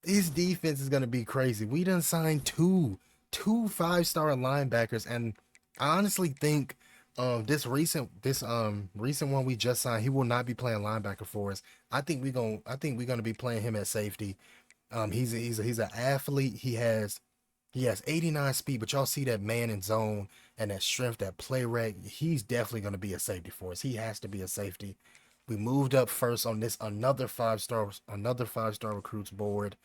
This defense is gonna be crazy. We done signed two 5-star linebackers, and I honestly think this recent one we just signed, he will not be playing linebacker for us. I think we're gonna be playing him at safety. He's an athlete. He has 89 speed, but y'all see that man in zone and that strength, that play rate. He's definitely gonna be a safety for us. He has to be a safety. We moved up first on this another 5-star recruits board.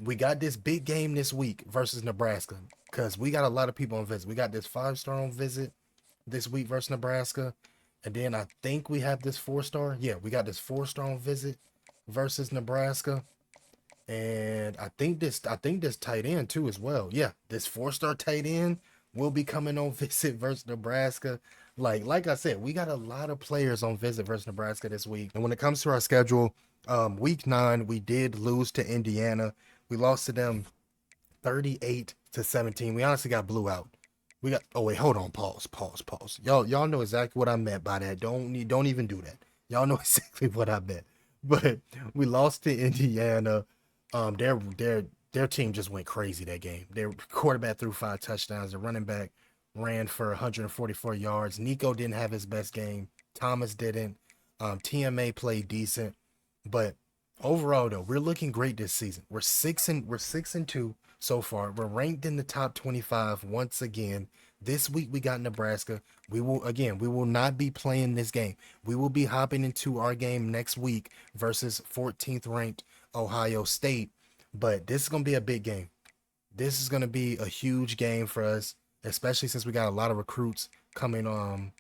We got this big game this week versus Nebraska because we got a lot of people on visit. We got this 5-star on visit this week versus Nebraska, and then I think we have this 4-star. Yeah, we got this 4-star on visit versus Nebraska, and I think this tight end too as well. Yeah, this 4-star tight end will be coming on visit versus Nebraska. Like I said, we got a lot of players on visit versus Nebraska this week. And when it comes to our schedule, week 9 we did lose to Indiana. We lost to them 38-17. We honestly got blew out. Oh wait, hold on, pause. Y'all know exactly what I meant by that. Don't even do that. Y'all know exactly what I meant. But we lost to Indiana. Their team just went crazy that game. Their quarterback threw 5 touchdowns. The running back ran for 144 yards. Nico didn't have his best game. Thomas didn't. TMA played decent, but overall though, we're looking great this season. We're 6-2 so far. We're ranked in the top 25 once again. This week we got Nebraska. We will not be playing this game. We will be hopping into our game next week versus 14th ranked Ohio State. But this is going to be a big game. This is going to be a huge game for us, especially since we got a lot of recruits coming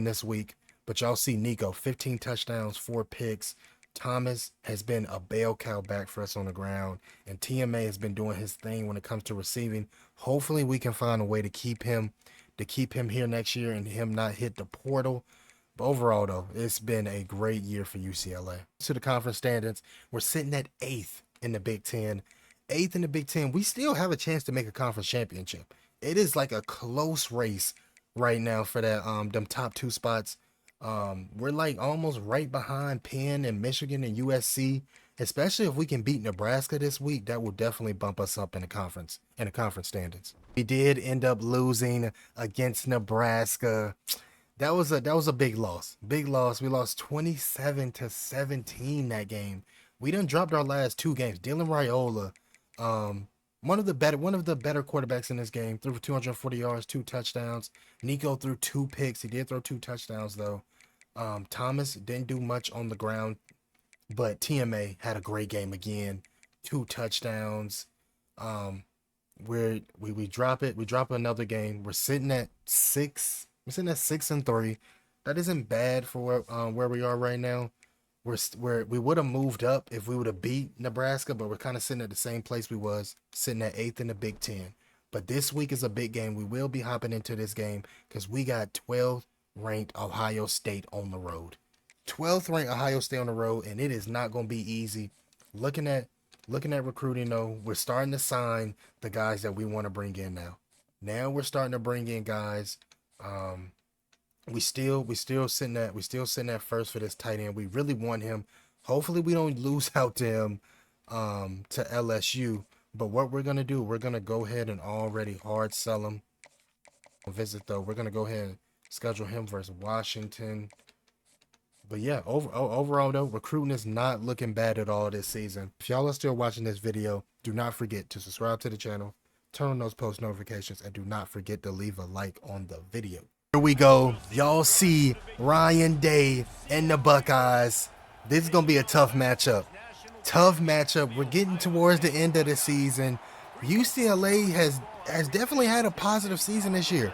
this week. But y'all see Nico, 15 touchdowns, 4 picks. Thomas has been a bell cow back for us on the ground, and TMA has been doing his thing when it comes to receiving. Hopefully we can find a way to keep him here next year and him not hit the portal. But overall, though, it's been a great year for UCLA. To the conference standings, we're sitting at 8th in the Big Ten. 8th in the Big Ten. We still have a chance to make a conference championship. It is like a close race right now for that them top 2 spots. We're like almost right behind Penn and Michigan and USC. Especially if we can beat Nebraska this week, that will definitely bump us up in the conference standings. We did end up losing against Nebraska. That was a big loss. Big loss. We lost 27-17 that game. We done dropped our last 2 games. Dylan Raiola, one of the better quarterbacks in this game, threw for 240 yards, 2 touchdowns. Nico threw 2 picks. He did throw 2 touchdowns though. Thomas didn't do much on the ground, but TMA had a great game again. 2 touchdowns. We drop it. We drop another game. We're sitting at 6. We're sitting at 6-3. That isn't bad for where we are right now. We would have moved up if we would have beat Nebraska, but we're kind of sitting at the same place we was, sitting at 8th in the Big Ten. But this week is a big game. We will be hopping into this game because we got 12th ranked Ohio State on the road. 12th ranked Ohio State on the road, and it is not going to be easy. Looking at recruiting though, we're starting to sign the guys that we want to bring in now. Now we're starting to bring in guys. We still sitting at first for this tight end. We really want him. Hopefully we don't lose out to him to LSU. But what we're gonna do, we're gonna go ahead and already hard sell him. Visit though, we're gonna go ahead and schedule him versus Washington. But yeah, overall though, recruiting is not looking bad at all this season. If y'all are still watching this video, do not forget to subscribe to the channel, turn on those post notifications, and do not forget to leave a like on the video. Here we go. Y'all see Ryan Day and the Buckeyes. This is going to be a tough matchup. We're getting towards the end of the season. UCLA has definitely had a positive season this year.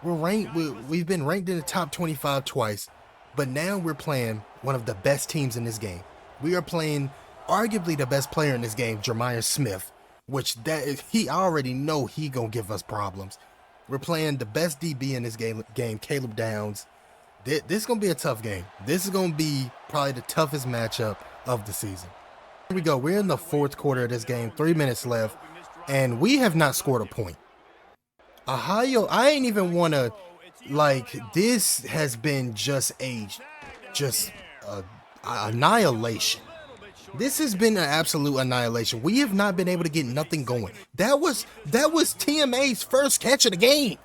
We've been ranked in the top 25 twice. But now we're playing one of the best teams in this game. We are playing arguably the best player in this game, Jeremiah Smith, which he already know he gonna give us problems. We're playing the best DB in this game, Caleb Downs. This is gonna be a tough game. This is gonna be probably the toughest matchup of the season. Here we go. We're in the 4th quarter of this game, 3 minutes left, and we have not scored a point. Ohio, I ain't even wanna. Like, this has been just annihilation. This has been an absolute annihilation. We have not been able to get nothing going. That was TMA's first catch of the game.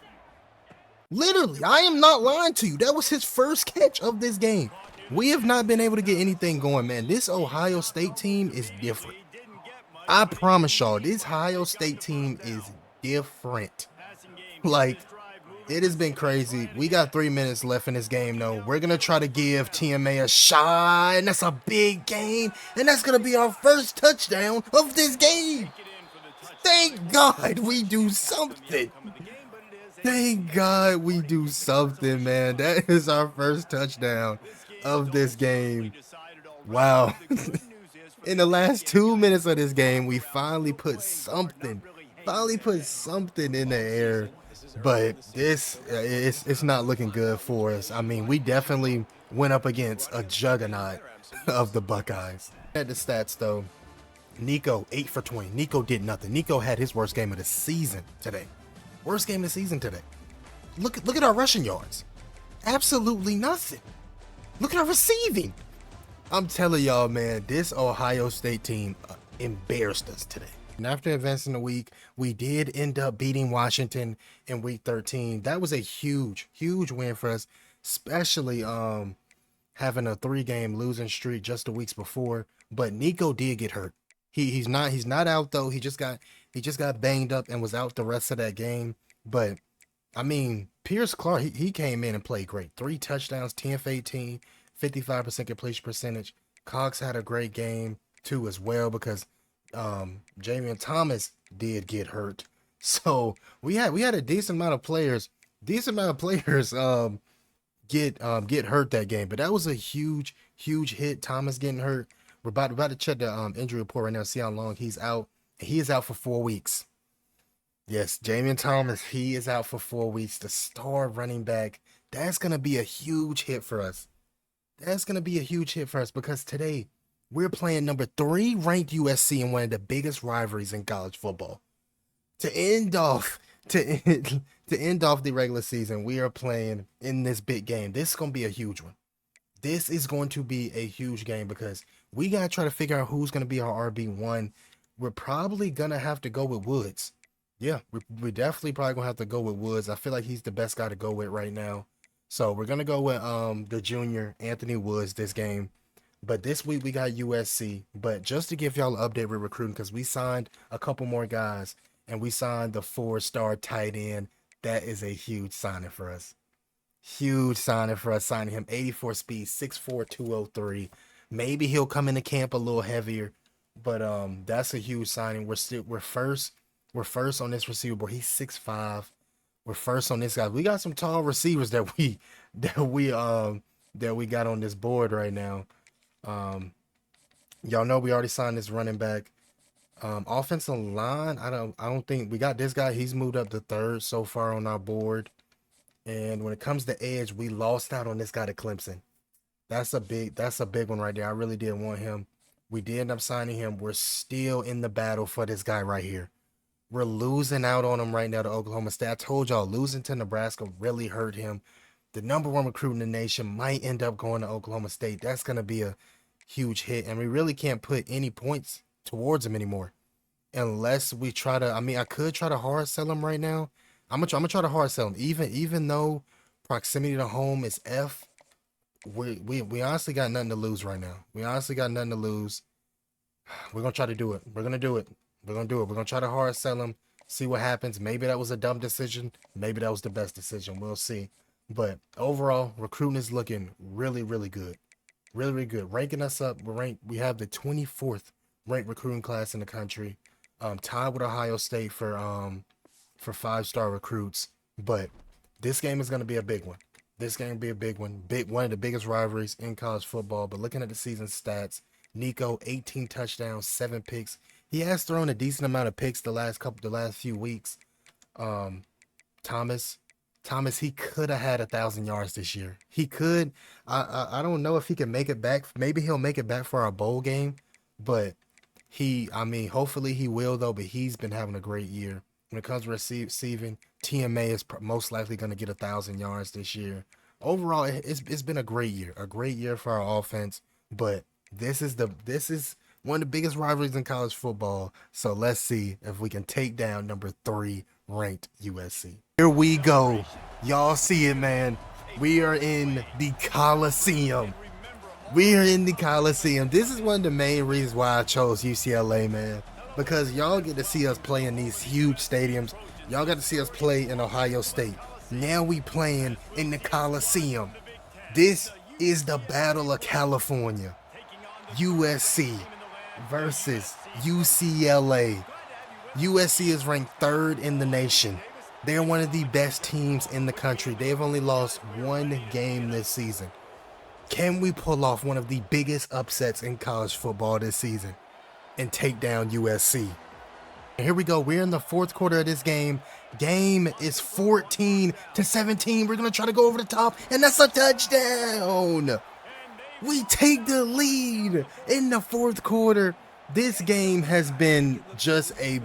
Literally, I am not lying to you. That was his first catch of this game. We have not been able to get anything going, man. This Ohio State team is different. I promise y'all, this Ohio State team is different. Like, it has been crazy. We got 3 minutes left in this game, though. We're going to try to give TMA a shot, and that's a big game, and that's going to be our first touchdown of this game. Thank God we do something. Thank God we do something, man. That is our first touchdown of this game. Wow. In the last 2 minutes of this game, we finally put something in the air. But it's not looking good for us. I mean, we definitely went up against a juggernaut of the Buckeyes. At the stats, though, Nico, 8 for 20. Nico did nothing. Nico had his worst game of the season today. Worst game of the season today. Look at our rushing yards. Absolutely nothing. Look at our receiving. I'm telling y'all, man, this Ohio State team embarrassed us today. And after advancing the week, we did end up beating Washington in week 13. That was a huge win for us, especially having a 3-game losing streak just the weeks before. But Nico did get hurt. He's not out though. He just got banged up and was out the rest of that game. But I mean, Pierce Clark, he came in and played great. 3 touchdowns, 10 for 18, 55% completion percentage. Cox had a great game too as well because Jamian Thomas did get hurt. So we had a decent amount of players get hurt that game. But that was a huge hit. Thomas getting hurt. We're about to check the injury report right now, see how long he's out. He is out for 4 weeks. Yes, Jamian Thomas, he is out for 4 weeks. The star running back That's going to be a huge hit for us. That's going to be a huge hit for us because today we're playing number 3 ranked USC in one of the biggest rivalries in college football. To end off to end off the regular season, we are playing in this big game. This is going to be a huge one. This is going to be a huge game because we got to try to figure out who's going to be our RB1. We're probably going to have to go with Woods. Yeah, we're definitely probably going to have to go with Woods. I feel like he's the best guy to go with right now. So we're going to go with the junior, Anthony Woods, this game. But this week we got USC. But just to give y'all an update with recruiting, because we signed a couple more guys, and we signed the 4-star tight end. That is a huge signing for us. Huge signing for us, signing him. 84 speed, 6'4", 203. Maybe he'll come into camp a little heavier, but that's a huge signing. We're first on this receiver board. He's 6'5". We're first on this guy. We got some tall receivers that we got on this board right now. Y'all know we already signed this running back. Offensive line, I don't think we got this guy. He's moved up to 3rd so far on our board. And when it comes to edge, we lost out on this guy to Clemson. That's a big one right there. I really didn't want him. We did end up signing him. We're still in the battle for this guy right here. We're losing out on him right now to Oklahoma State. I told y'all, losing to Nebraska really hurt him. The #1 recruit in the nation might end up going to Oklahoma State. That's going to be a huge hit. And we really can't put any points towards him anymore. Unless we try to, I could try to hard sell him right now. I'm gonna try to hard sell him. Even though proximity to home is F, we honestly got nothing to lose right now. We honestly got nothing to lose. We're gonna try to do it. We're gonna do it. We're gonna try to hard sell him, see what happens. Maybe that was a dumb decision. Maybe that was the best decision. We'll see. But overall, recruiting is looking really, really good. Really, really good. Ranking us up, we have the 24th ranked recruiting class in the country. Tied with Ohio State for 5-star recruits. But this game is going to be a big one. This game will be a big one. One of the biggest rivalries in college football. But looking at the season stats, Nico, 18 touchdowns, 7 picks. He has thrown a decent amount of picks the last few weeks. Thomas, he could have had 1,000 yards this year. He could. I don't know if he can make it back. Maybe he'll make it back for our bowl game. But hopefully he will, though. But he's been having a great year. When it comes to receiving, TMA is most likely going to get 1,000 yards this year. Overall, it's been a great year for our offense. But this is one of the biggest rivalries in college football. So let's see if we can take down number 3 ranked USC. Here we go. Y'all see it, man. We are in the Coliseum. This is one of the main reasons why I chose UCLA, man. Because y'all get to see us play in these huge stadiums. Y'all got to see us play in Ohio State. Now we playing in the Coliseum. This is the Battle of California. USC versus UCLA. USC is ranked 3rd in the nation. They're one of the best teams in the country. They've only lost 1 game this season. Can we pull off one of the biggest upsets in college football this season and take down USC? And here we go. We're in the 4th quarter of this game. Game is 14-17. We're going to try to go over the top, and that's a touchdown. We take the lead in the 4th quarter. This game has been just a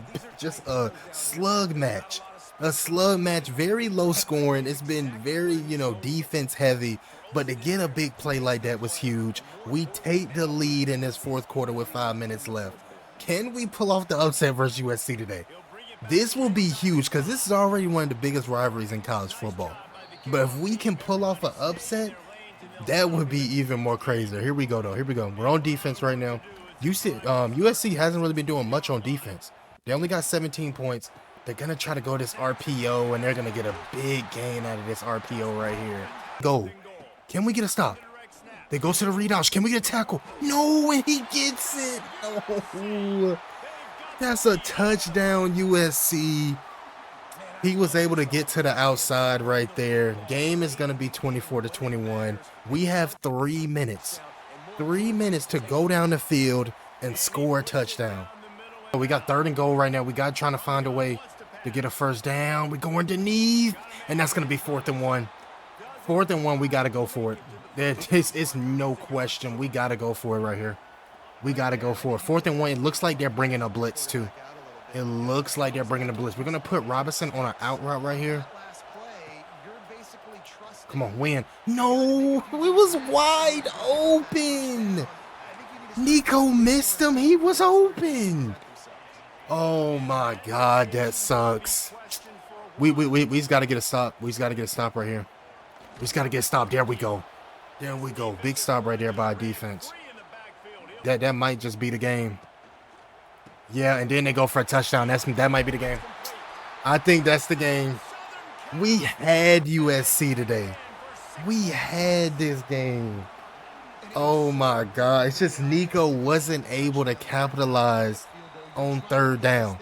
slug match. Very low scoring. It's been very, defense heavy. But to get a big play like that was huge. We take the lead in this 4th quarter with 5 minutes left. Can we pull off the upset versus USC today? This will be huge because this is already one of the biggest rivalries in college football. But if we can pull off an upset, that would be even more crazy. Here we go, though. Here we go. We're on defense right now. USC hasn't really been doing much on defense. They only got 17 points. They're going to try to go this RPO, and they're going to get a big gain out of this RPO right here. Go. Can we get a stop? They go to the read option. Can we get a tackle? No, and he gets it. No. That's a touchdown, USC. He was able to get to the outside right there. Game is going to be 24-21. We have 3 minutes. 3 minutes to go down the field and score a touchdown. We got 3rd and goal right now. We got trying to find a way to get a first down. We go underneath, and that's going to be 4th and 1. 4th and 1, we got to go for it. It's no question. We got to go for it right here. We got to go for it. 4th and 1, it looks like they're bringing a blitz too. It looks like they're bringing a blitz. We're going to put Robinson on an out route right here. Come on, win. No, it was wide open. Nico missed him. He was open. Oh my God, that sucks. We just got to get a stop. We just got to get a stop right here. We just got to get a stop. There we go. There we go. Big stop right there by defense. That might just be the game. Yeah, and then they go for a touchdown. That might be the game. I think that's the game. We had USC today. We had this game. Oh my God. It's just Nico wasn't able to capitalize on 3rd down.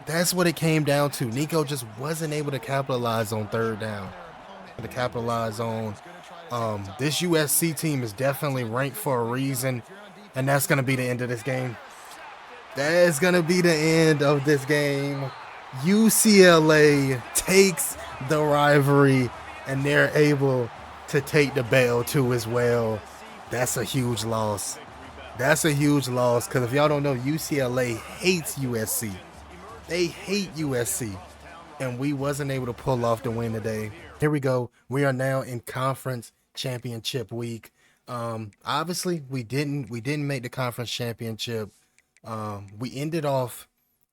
That's what it came down to. Nico just wasn't able to capitalize on 3rd down. To capitalize on this USC team is definitely ranked for a reason, and that's going to be the end of this game. That is going to be the end of this game. UCLA takes the rivalry, and they're able to take the bell too as well. That's a huge loss. That's a huge loss, because if y'all don't know, UCLA hates USC. They hate USC, and we wasn't able to pull off the win today. Here we go. We are now in conference championship week. Obviously, we didn't make the conference championship. We ended off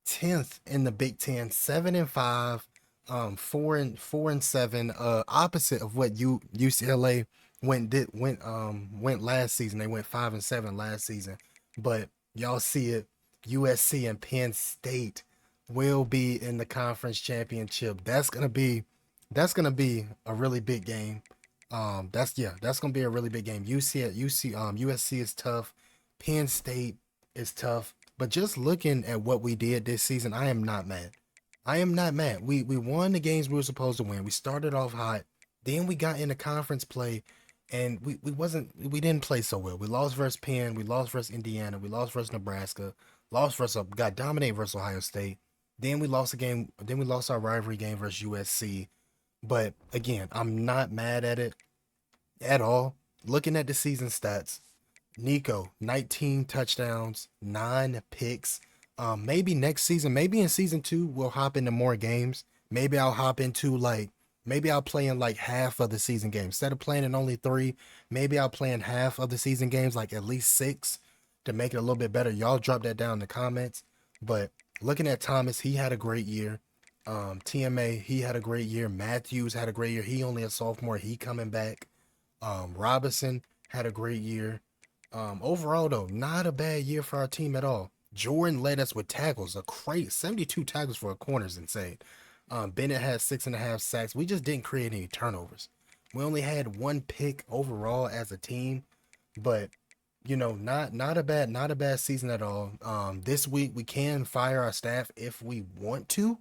10th in the Big Ten, 7-5, 4-7. Opposite of what UCLA went last season. They went 5-7 last season. But y'all see it. USC and Penn State will be in the conference championship. That's gonna be a really big game. That's gonna be a really big game. USC is tough. Penn State is tough. But just looking at what we did this season, I am not mad. I am not mad. We won the games we were supposed to win. We started off hot. Then we got into conference play, and we didn't play so well. We lost versus Penn. We lost versus Indiana. We lost versus Nebraska. Got dominated versus Ohio State. Then we lost a game. Then we lost our rivalry game versus USC. But again, I'm not mad at it at all. Looking at the season stats, Nico, 19 touchdowns, 9 picks. Maybe next season, maybe in season 2, we'll hop into more games. Maybe I'll hop into maybe I'll play in half of the season games. Instead of playing in only 3, maybe I'll play in half of the season games, at least 6, to make it a little bit better. Y'all drop that down in the comments. But looking at Thomas, he had a great year. TMA, he had a great year. Matthews had a great year. He only a sophomore. He coming back. Robinson had a great year. Overall, though, not a bad year for our team at all. Jordan led us with tackles. A crazy 72 tackles for a corner is insane. Bennett had 6.5 sacks. We just didn't create any turnovers. We only had 1 pick overall as a team, but not a bad season at all. This week we can fire our staff if we want to,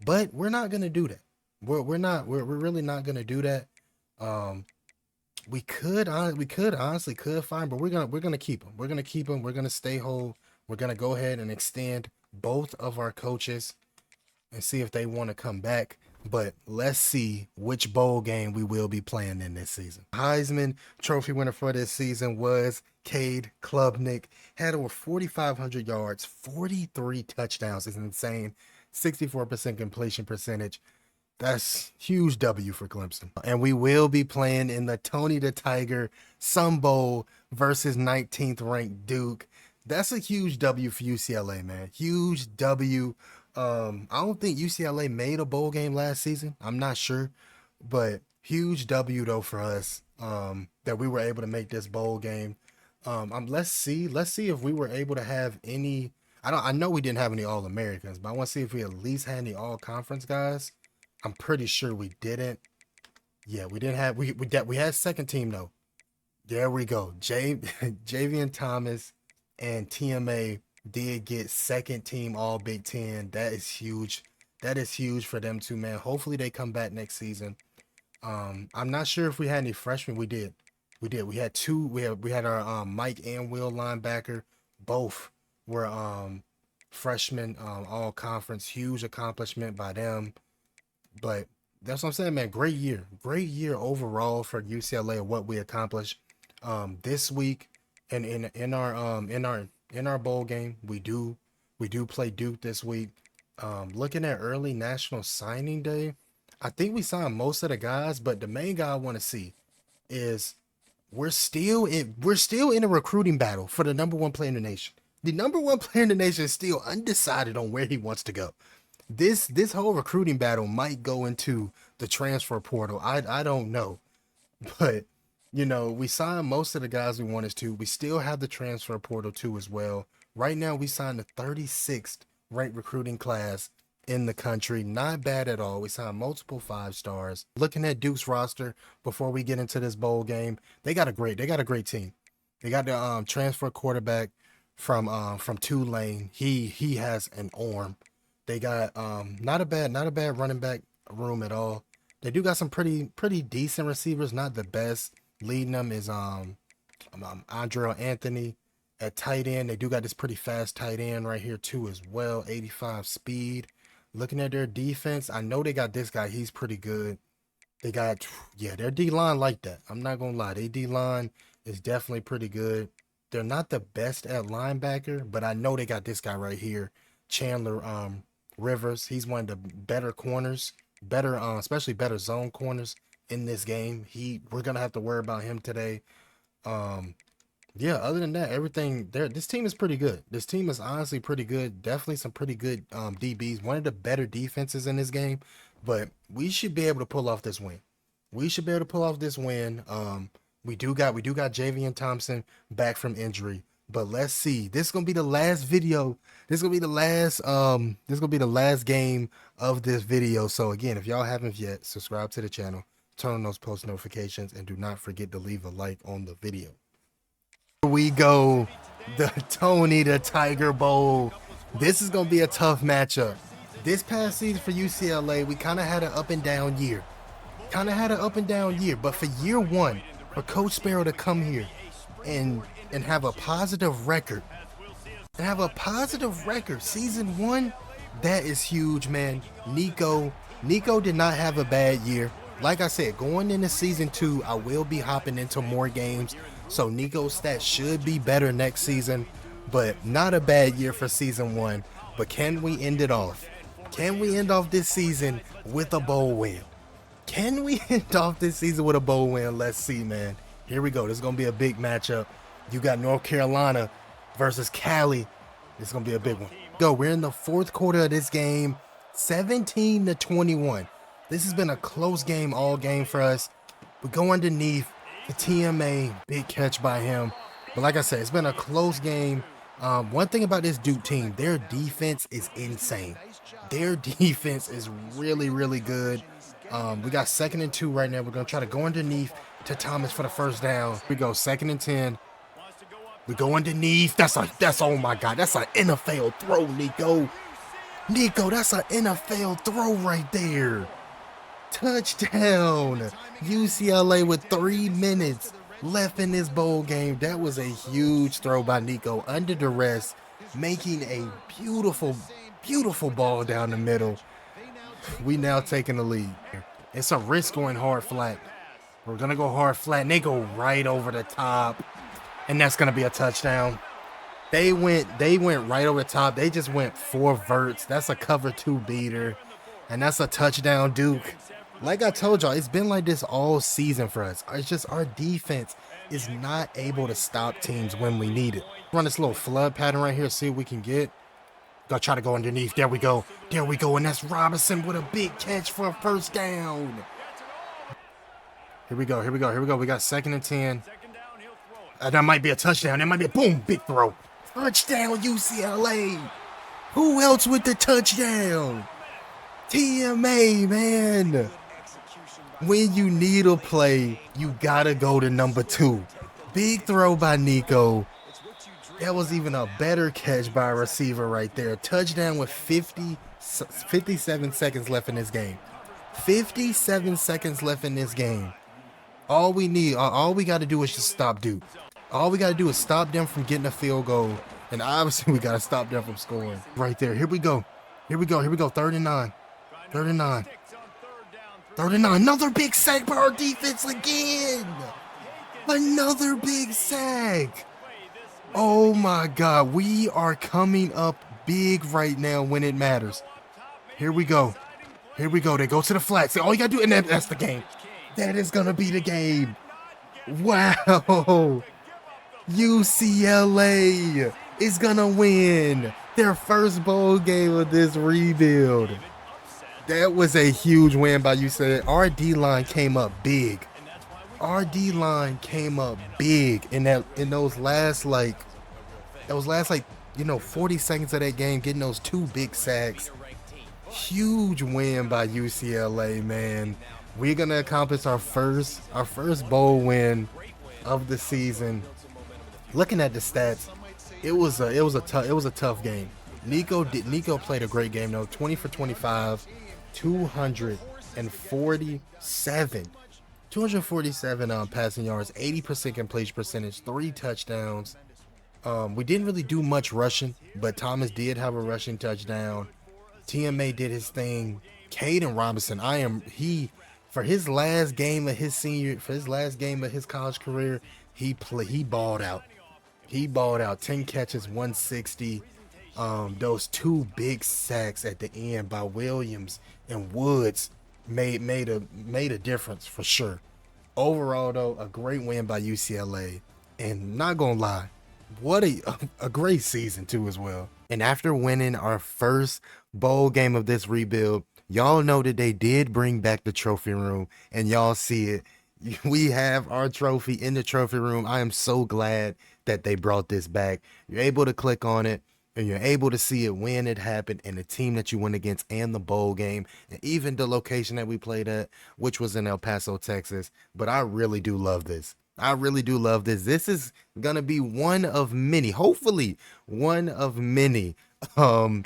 but we're not gonna do that. We're really not gonna do that. We could honestly fire, but we're gonna keep them. We're gonna keep them. We're gonna stay whole. We're gonna go ahead and extend both of our coaches and see if they want to come back. But let's see which bowl game we will be playing in this season. Heisman Trophy winner for this season was Cade Klubnik. Had over 4,500 yards, 43 touchdowns. It's insane. 64% completion percentage. That's huge W for Clemson. And we will be playing in the Tony the Tiger Sun Bowl versus 19th ranked Duke. That's a huge W for UCLA, man. Huge W. I don't think UCLA made a bowl game last season. I'm not sure, but huge W though for us that we were able to make this bowl game. Let's see if we were able to have any. I know we didn't have any All-Americans, but I want to see if we at least had any All-Conference guys. I'm pretty sure we didn't. Yeah, we didn't have. We had second team though. There we go. Javian Thomas and TMA did get second team All Big Ten. That is huge. That is huge for them too, man. Hopefully they come back next season. I'm not sure if we had any freshmen. We did. We had 2. We had our Mike and Will linebacker. Both were freshmen, all conference. Huge accomplishment by them. But That's what I'm saying, man. Great year overall for UCLA and what we accomplished this week. And in our bowl game, we do play Duke this week. Looking at early national signing day, I think we signed most of the guys, but the main guy I want to see is we're still in a recruiting battle for the number one player in the nation. The number one player in the nation is still undecided on where he wants to go. This whole recruiting battle might go into the transfer portal. I don't know. But we signed most of the guys we wanted to. We still have the transfer portal too as well. Right now we signed the 36th ranked recruiting class in the country. Not bad at all. We signed multiple 5 stars. Looking at Duke's roster before we get into this bowl game, they got a great team. They got the transfer quarterback from Tulane. He has an arm. They got not a bad running back room at all. They do got some pretty decent receivers, not the best. Leading them is Andre Anthony at tight end. They do got this pretty fast tight end right here too as well, 85 speed. Looking at their defense, I know they got this guy. He's pretty good. They got, their D-line like that. I'm not going to lie. Their D-line is definitely pretty good. They're not the best at linebacker, but I know they got this guy right here, Chandler Rivers. He's one of the better corners, especially better zone corners in this game. We're going to have to worry about him today. Other than that, everything there, this team is pretty good. This team is honestly pretty good. Definitely some pretty good DBs. One of the better defenses in this game, but we should be able to pull off this win. We should be able to pull off this win. We do got Javian Thompson back from injury, but let's see. This is gonna be the last video. This is gonna be the last game of this video. So again, if y'all haven't yet, subscribe to the channel, turn on those post notifications, and do not forget to leave a like on the video. Here we go, the Tony the Tiger Bowl. This is gonna be a tough matchup. This past season for UCLA, we kind of had an up and down year. But for year one, for Coach Sparrow to come here and have a positive record, season one, that is huge, man. Nico did not have a bad year. Like I said, going into season 2, I will be hopping into more games, so Nico's stats should be better next season, but not a bad year for season 1. But can we end it off? Can we end off this season with a bowl win? Let's see, man. Here we go. This is going to be a big matchup. You got North Carolina versus Cali. This is going to be a big one. We're in the 4th quarter of this game, 17-21. This has been a close game all game for us. We go underneath the TMA, big catch by him. But like I said, it's been a close game. One thing about this Duke team, their defense is insane. Their defense is really, really good. We got 2nd and 2 right now. We're going to try to go underneath to Thomas for the first down. We go 2nd and 10. We go underneath. That's oh my God. That's an NFL throw, Nico. That's an NFL throw right there. Touchdown. UCLA with 3 minutes left in this bowl game. That was a huge throw by Nico under duress, making a beautiful, beautiful ball down the middle. We now taking the lead. It's a risk going hard flat. We're going to go hard flat, and they go right over the top, and that's going to be a touchdown. They went right over the top. They just went 4 verts. That's a cover 2 beater, and that's a touchdown, Duke. Like I told y'all, it's been like this all season for us. It's just our defense is not able to stop teams when we need it. Run this little flood pattern right here, see what we can get. Gonna try to go underneath. There we go. And that's Robinson with a big catch for a first down. Here we go. We got 2nd and 10. That might be a touchdown. That might be a boom, big throw. Touchdown, UCLA. Who else with the touchdown? TMA, man. When you need a play, you gotta go to number 2. Big throw by Nico. That was even a better catch by a receiver right there. Touchdown with 57 seconds left in this game. 57 seconds left in this game. All we got to do is just stop Duke. All we got to do is stop them from getting a field goal. And obviously we got to stop them from scoring. Right there. Here we go. 3rd and 9. 39. Another big sack by our defense again. Another big sack. Oh my God. We are coming up big right now when it matters. Here we go. Here we go. They go to the flats. All you got to do, and that's the game. That is going to be the game. Wow. UCLA is going to win their first bowl game of this rebuild. That was a huge win by UCLA. Our D-line came up big. Our D-line came up big in those last 40 seconds of that game, getting those 2 big sacks. Huge win by UCLA, man. We're gonna accomplish our first bowl win of the season. Looking at the stats, it was a tough game. Nico played a great game though. 20 for 25, 247 passing yards, 80% completion percentage, 3 touchdowns. We didn't really do much rushing, but Thomas did have a rushing touchdown. TMA did his thing. Caden Robinson, for his last game of his college career, he balled out. He balled out. 10 catches, 160. Those 2 big sacks at the end by Williams and Woods made a difference for sure. Overall though, a great win by UCLA, and not gonna lie, what a great season too as well. And after winning our first bowl game of this rebuild, y'all know that they did bring back the trophy room, and y'all see it. We have our trophy in the trophy room. I am so glad that they brought this back. You're able to click on it, and you're able to see it when it happened, and the team that you went against, and the bowl game, and even the location that we played at, which was in El Paso, Texas. But I really do love this. I really do love this. This is gonna be one of many, hopefully one of many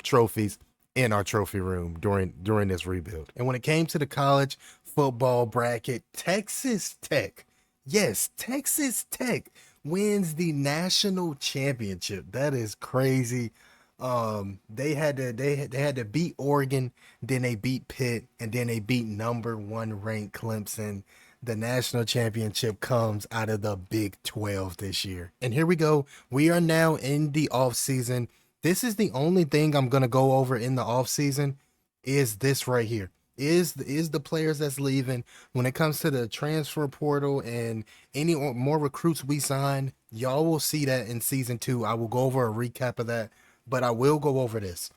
trophies in our trophy room during this rebuild. And when it came to the college football bracket, Texas Tech, yes, Texas Tech wins the national championship. That is crazy. They had to beat Oregon, then they beat Pitt, and then they beat number 1 ranked Clemson. The national championship comes out of the Big 12 this year. And here we go. We are now in the off season. This is the only thing I'm going to go over in the off season is this right here. Is the players that's leaving. When it comes to the transfer portal and any more recruits we sign, y'all will see that in season 2. I will go over a recap of that, but I will go over this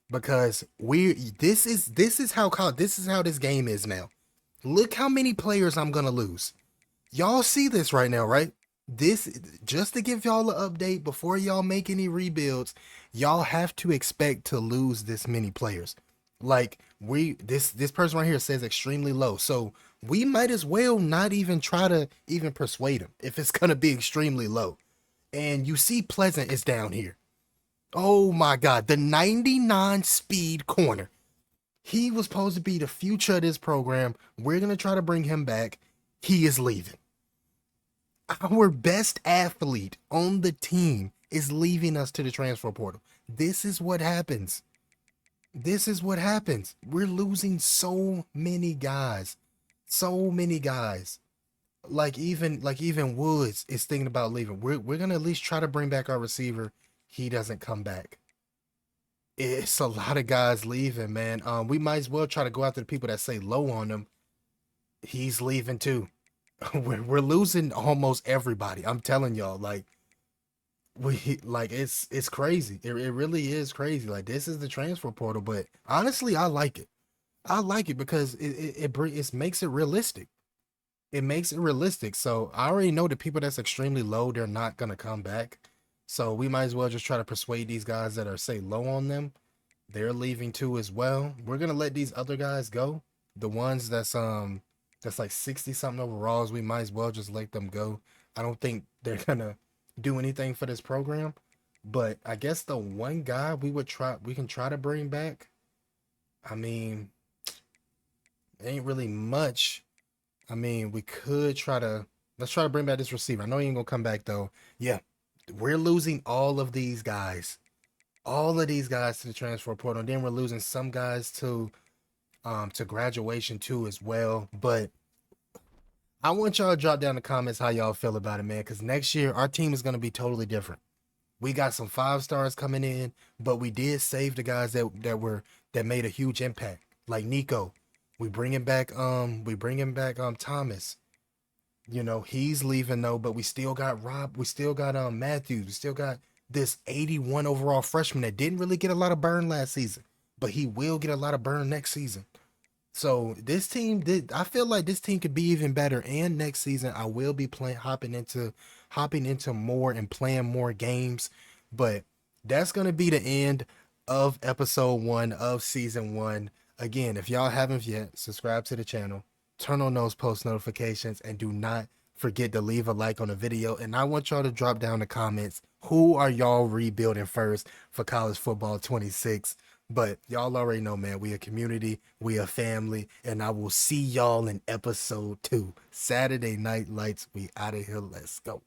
because this is how this game is now. Look how many players I'm gonna lose. Y'all see this right now, right? This, just to give y'all an update before y'all make any rebuilds, y'all have to expect to lose this many players. Like this person right here says extremely low, so we might as well not even try to even persuade him if it's gonna be extremely low. And you see Pleasant is down here. Oh my God, the 99 speed corner. He was supposed to be the future of this program. We're going to try to bring him back. He is leaving. Our best athlete on the team is leaving us to the transfer portal. This is what happens. This is what happens. We're losing so many guys. So many guys. Like even Woods is thinking about leaving. We're going to at least try to bring back our receiver. He doesn't come back. It's a lot of guys leaving, man. We might as well try to go after the people that say low on him. He's leaving too. We're losing almost everybody. I'm telling y'all, it's crazy. It really is crazy. Like, this is the transfer portal, but honestly, I like it. I like it because it makes it realistic. It makes it realistic. So I already know the people that's extremely low, they're not gonna come back. So we might as well just try to persuade these guys that are, say, low on them. They're leaving too as well. We're gonna let these other guys go. The ones that's like 60 something overalls, we might as well just let them go. I don't think they're gonna do anything for this program. But I guess the one guy we can try to bring back. I mean, ain't really much. I mean, let's try to bring back this receiver. I know he ain't gonna come back though. Yeah. We're losing all of these guys to the transfer portal. And then we're losing some guys to to graduation too as well. But I want y'all to drop down in the comments how y'all feel about it, man. Because next year our team is gonna be totally different. We got some 5 stars coming in, but we did save the guys that made a huge impact, like Nico. We bringing back Thomas. You know, he's leaving though, but we still got Rob, we still got Matthews, we still got this 81 overall freshman that didn't really get a lot of burn last season, but he will get a lot of burn next season. So this team did. I feel like this team could be even better. And next season, I will be playing, hopping into more and playing more games. But that's gonna be the end of episode 1 of season 1. Again, if y'all haven't yet, subscribe to the channel, turn on those post notifications, and do not forget to leave a like on the video. And I want y'all to drop down the comments. Who are y'all rebuilding first for college football 26? But y'all already know, man, we a community, we a family, and I will see y'all in episode 2. Saturday Night Lights, we out of here. Let's go.